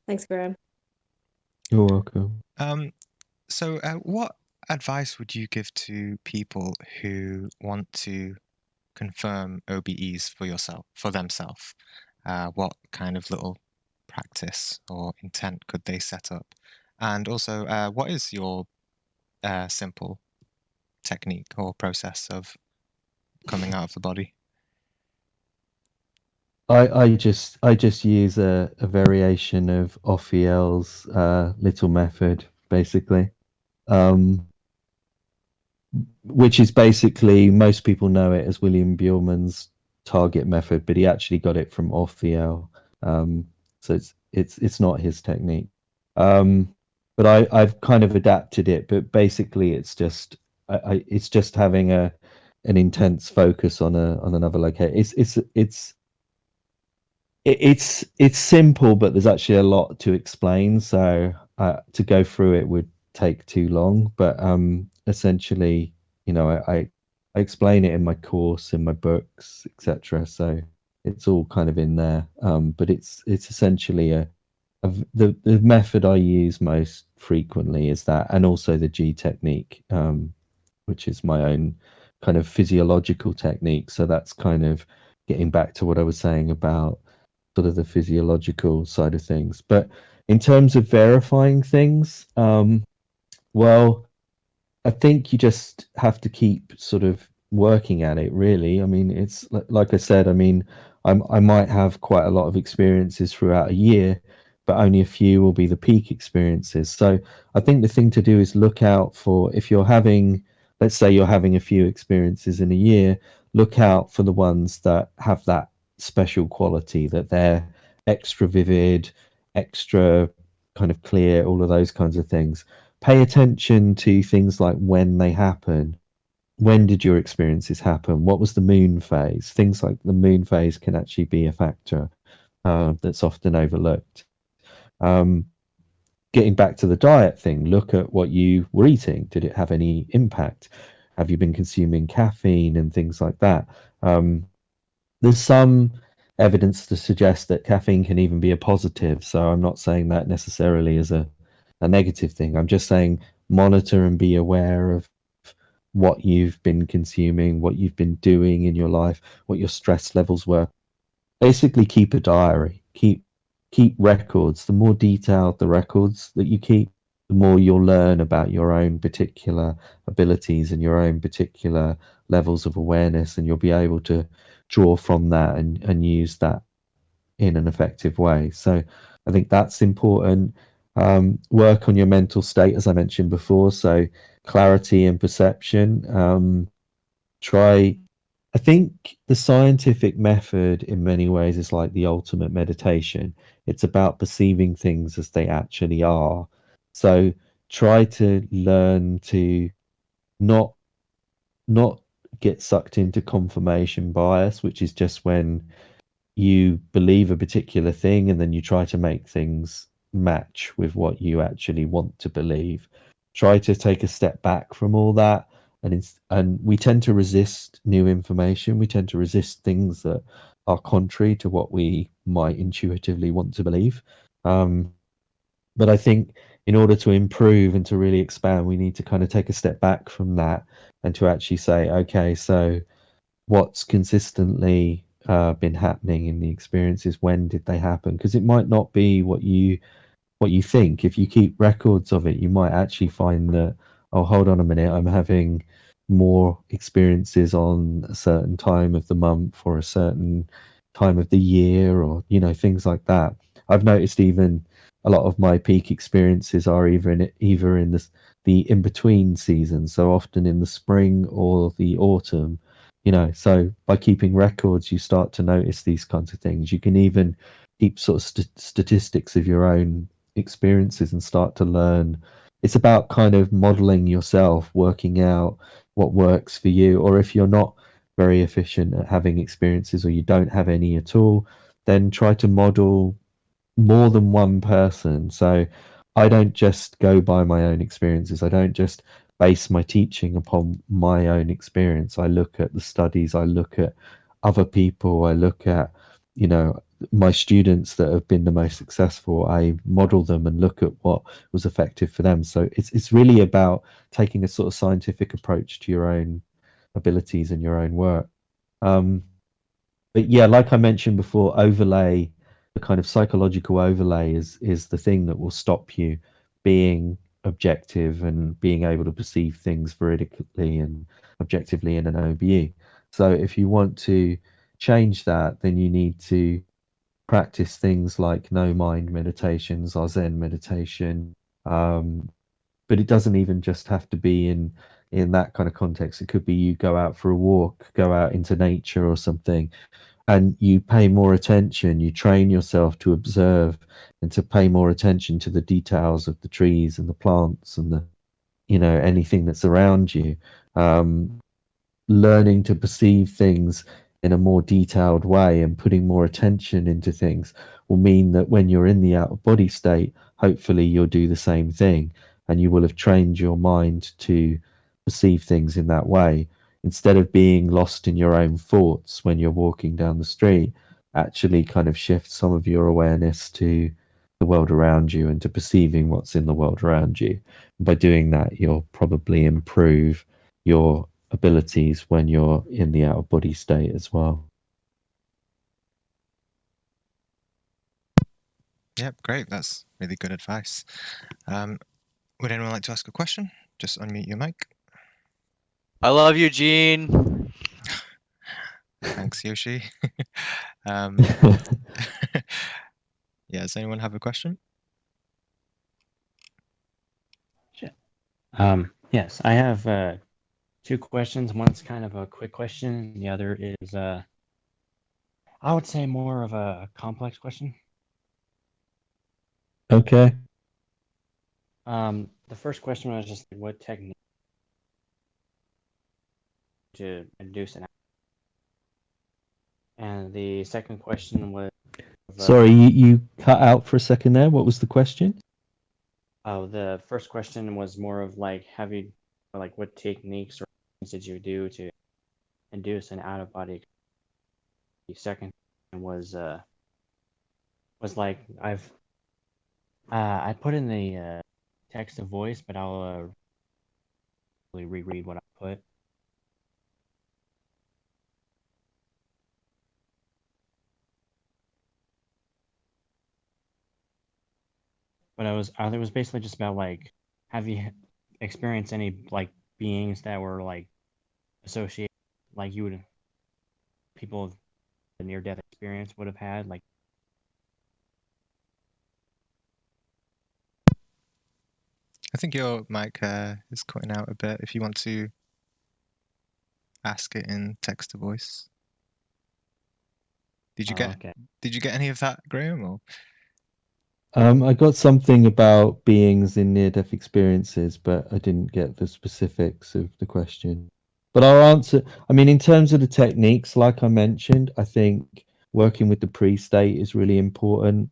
Thanks, Graham. You're welcome. So, what advice would you give to people who want to confirm OBEs for themselves? What kind of little practice or intent could they set up? And also, what is your simple technique or process of coming out of the body? I just use a variation of Ophiel's little method, basically. Which is basically, most people know it as William Buellmann's target method, but he actually got it from Ophiel. So it's not his technique. But I've kind of adapted it, but basically it's just it's just having an intense focus on another location. It's simple, but there's actually a lot to explain. So to go through it would take too long. But essentially, I explain it in my course, in my books, etc. So it's all kind of in there. But it's essentially the method I use most frequently is that, and also the G technique, which is my own kind of physiological technique. So that's kind of getting back to what I was saying about sort of the physiological side of things. But in terms of verifying things, well, I think you just have to keep sort of working at it, really. I mean, it's like I said, I mean, I might have quite a lot of experiences throughout a year, but only a few will be the peak experiences. So I think the thing to do is look out for, if you're having, let's say you're having a few experiences in a year, look out for the ones that have that special quality, that they're extra vivid, extra kind of clear, all of those kinds of things. Pay attention to things like when they happen. When did your experiences happen? What was the moon phase? Things like the moon phase can actually be a factor that's often overlooked. Getting back to the diet thing, look at what you were eating. Did it have any impact? Have you been consuming caffeine and things like that? There's some evidence to suggest that caffeine can even be a positive. So I'm not saying that necessarily as a negative thing. I'm just saying monitor and be aware of what you've been consuming, what you've been doing in your life, what your stress levels were. Basically keep a diary. Keep records. The more detailed the records that you keep, the more you'll learn about your own particular abilities and your own particular levels of awareness, and you'll be able to draw from that and use that in an effective way. So I think that's important. Work on your mental state, as I mentioned before. So clarity and perception. I think the scientific method in many ways is like the ultimate meditation. It's about perceiving things as they actually are. So try to learn to not get sucked into confirmation bias, which is just when you believe a particular thing and then you try to make things match with what you actually want to believe. Try to take a step back from all that, and we tend to resist new information. We tend to resist things that are contrary to what we might intuitively want to believe. But I think in order to improve and to really expand, we need to kind of take a step back from that and to actually say, okay, so what's consistently been happening in the experiences? When did they happen? Because it might not be what you think. If you keep records of it, you might actually find that, oh, hold on a minute, I'm having more experiences on a certain time of the month or a certain time of the year, or things like that. I've noticed even a lot of my peak experiences are either in the in between seasons, so often in the spring or the autumn. So by keeping records, you start to notice these kinds of things. You can even keep sort of statistics of your own experiences and start to learn. It's about kind of modeling yourself, working out what works for you. Or if you're not very efficient at having experiences or you don't have any at all, then try to model more than one person. So I don't just go by my own experiences. I don't just base my teaching upon my own experience. I look at the studies, I look at other people, I look at, you know, my students that have been the most successful. I model them and look at what was effective for them. So it's really about taking a sort of scientific approach to your own abilities and your own work. But yeah, like I mentioned before, overlay, the kind of psychological overlay is the thing that will stop you being objective and being able to perceive things veridically and objectively in an OBE. So if you want to change that, then you need to practice things like no mind meditations or Zen meditation. But it doesn't even just have to be in that kind of context. It could be you go out for a walk, go out into nature or something, and you pay more attention. You train yourself to observe and to pay more attention to the details of the trees and the plants and the, you know, anything that's around you. Learning to perceive things in a more detailed way and putting more attention into things will mean that when you're in the out of body state, hopefully you'll do the same thing and you will have trained your mind to perceive things in that way. Instead of being lost in your own thoughts when you're walking down the street, actually kind of shift some of your awareness to the world around you and to perceiving what's in the world around you. And by doing that, you'll probably improve your abilities when you're in the out of body state as well. Yep, great. That's really good advice. Would anyone like to ask a question? Just unmute your mic. I love you, Gene. Thanks, Yoshi. Yeah, does anyone have a question? Yes, I have two questions. One's kind of a quick question. The other is, I would say, more of a complex question. Okay. The first question was just what technique to induce an. And the second question was. Sorry, you cut out for a second there. What was the question? Oh, the first question was more of like, what techniques or things did you do to induce an out of body? The second was like I put in the text to voice, but I'll really reread what I put. But it was basically just about like, have you experienced any like beings that were like associated, like you would, people with the near-death experience would have had, like. I think your mic is cutting out a bit. If you want to ask it in text to voice. Did you get any of that, Graham? Or? I got something about beings in near-death experiences, but I didn't get the specifics of the question. But I'll answer. I mean, in terms of the techniques, like I mentioned, I think working with the pre-state is really important.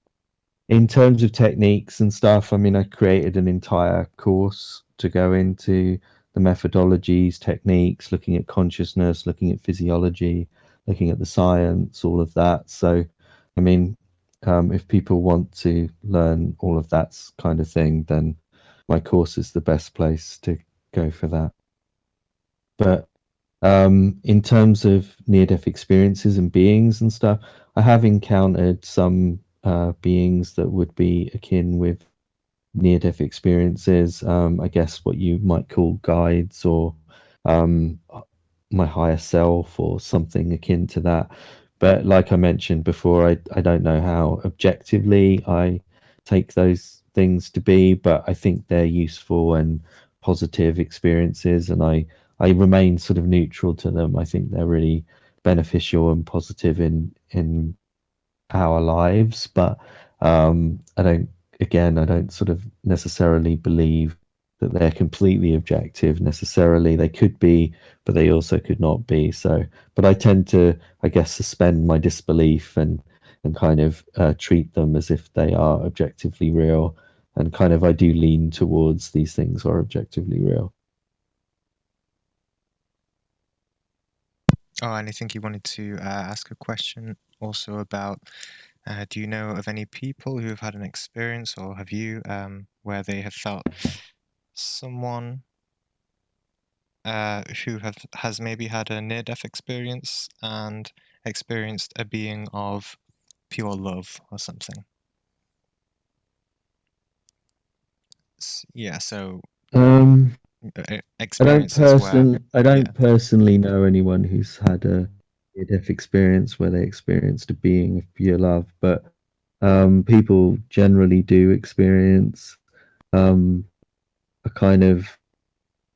In terms of techniques and stuff, I mean, I created an entire course to go into the methodologies, techniques, looking at consciousness, looking at physiology, looking at the science, all of that. So, I mean, if people want to learn all of that kind of thing, then my course is the best place to go for that. But in terms of near-death experiences and beings and stuff, I have encountered some beings that would be akin with near-death experiences. I guess what you might call guides or my higher self or something akin to that. But like I mentioned before, I don't know how objectively I take those things to be, but I think they're useful and positive experiences, and I remain sort of neutral to them. I think they're really beneficial and positive in our lives, but I don't sort of necessarily believe that they're completely objective necessarily. They could be, but they also could not be. So, but I tend to, I guess, suspend my disbelief and kind of treat them as if they are objectively real, and kind of I do lean towards these things are objectively real. Oh, and I think you wanted to ask a question also about, do you know of any people who have had an experience, or have you, where they have felt someone who has maybe had a near-death experience and experienced a being of pure love or something? Yeah, so experiences where I don't personally know anyone who's had a near-death experience where they experienced a being of pure love, but people generally do experience a kind of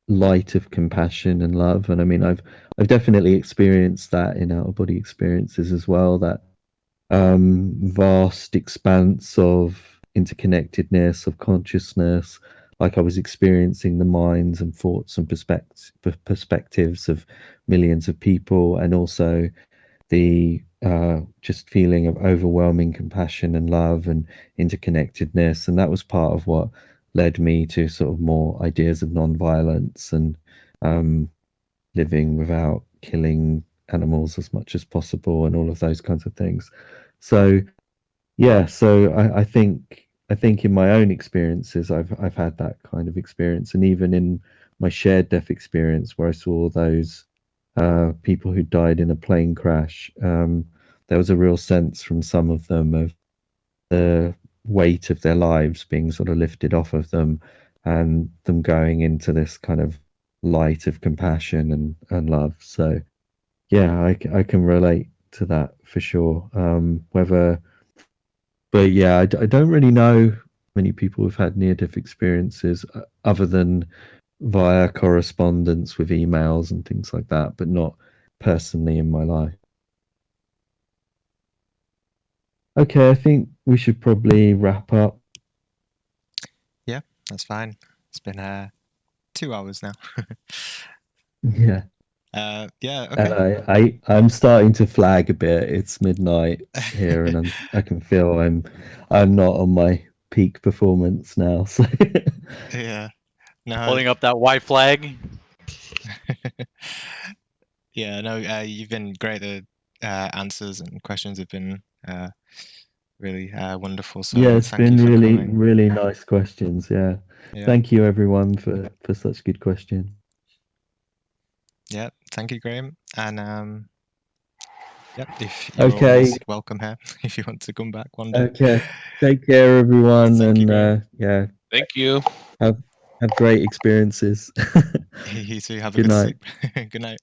light of compassion and love. And I mean, I've definitely experienced that in out of body experiences as well. That vast expanse of interconnectedness of consciousness, like I was experiencing the minds and thoughts and perspectives of millions of people, and also the just feeling of overwhelming compassion and love and interconnectedness. And that was part of what led me to sort of more ideas of non-violence and living without killing animals as much as possible and all of those kinds of things. So yeah, so I think in my own experiences I've had that kind of experience, and even in my shared death experience where I saw those people who died in a plane crash, there was a real sense from some of them of the weight of their lives being sort of lifted off of them, and them going into this kind of light of compassion and love. So yeah, I can relate to that for sure. But yeah, I don't really know many people who've had near-death experiences other than via correspondence with emails and things like that, but not personally in my life. Okay, I think we should probably wrap up. Yeah, that's fine. It's been 2 hours now. Yeah. Yeah, okay. And I'm starting to flag a bit. It's midnight here, and I can feel I'm not on my peak performance now. So Yeah. No. Holding up that white flag. Yeah, no, you've been great. The answers and questions have been really wonderful. So yeah, it's thank been you for really, coming. really nice questions. Yeah. Yeah. Thank you everyone for such good questions. Yeah, thank you, Graham. And yep, if you're Okay. always welcome here if you want to come back one day. Okay. Take care, everyone, Thank you, and Graham. yeah, Thank you. have great experiences. You too. Have a Good good night. sleep. Good night.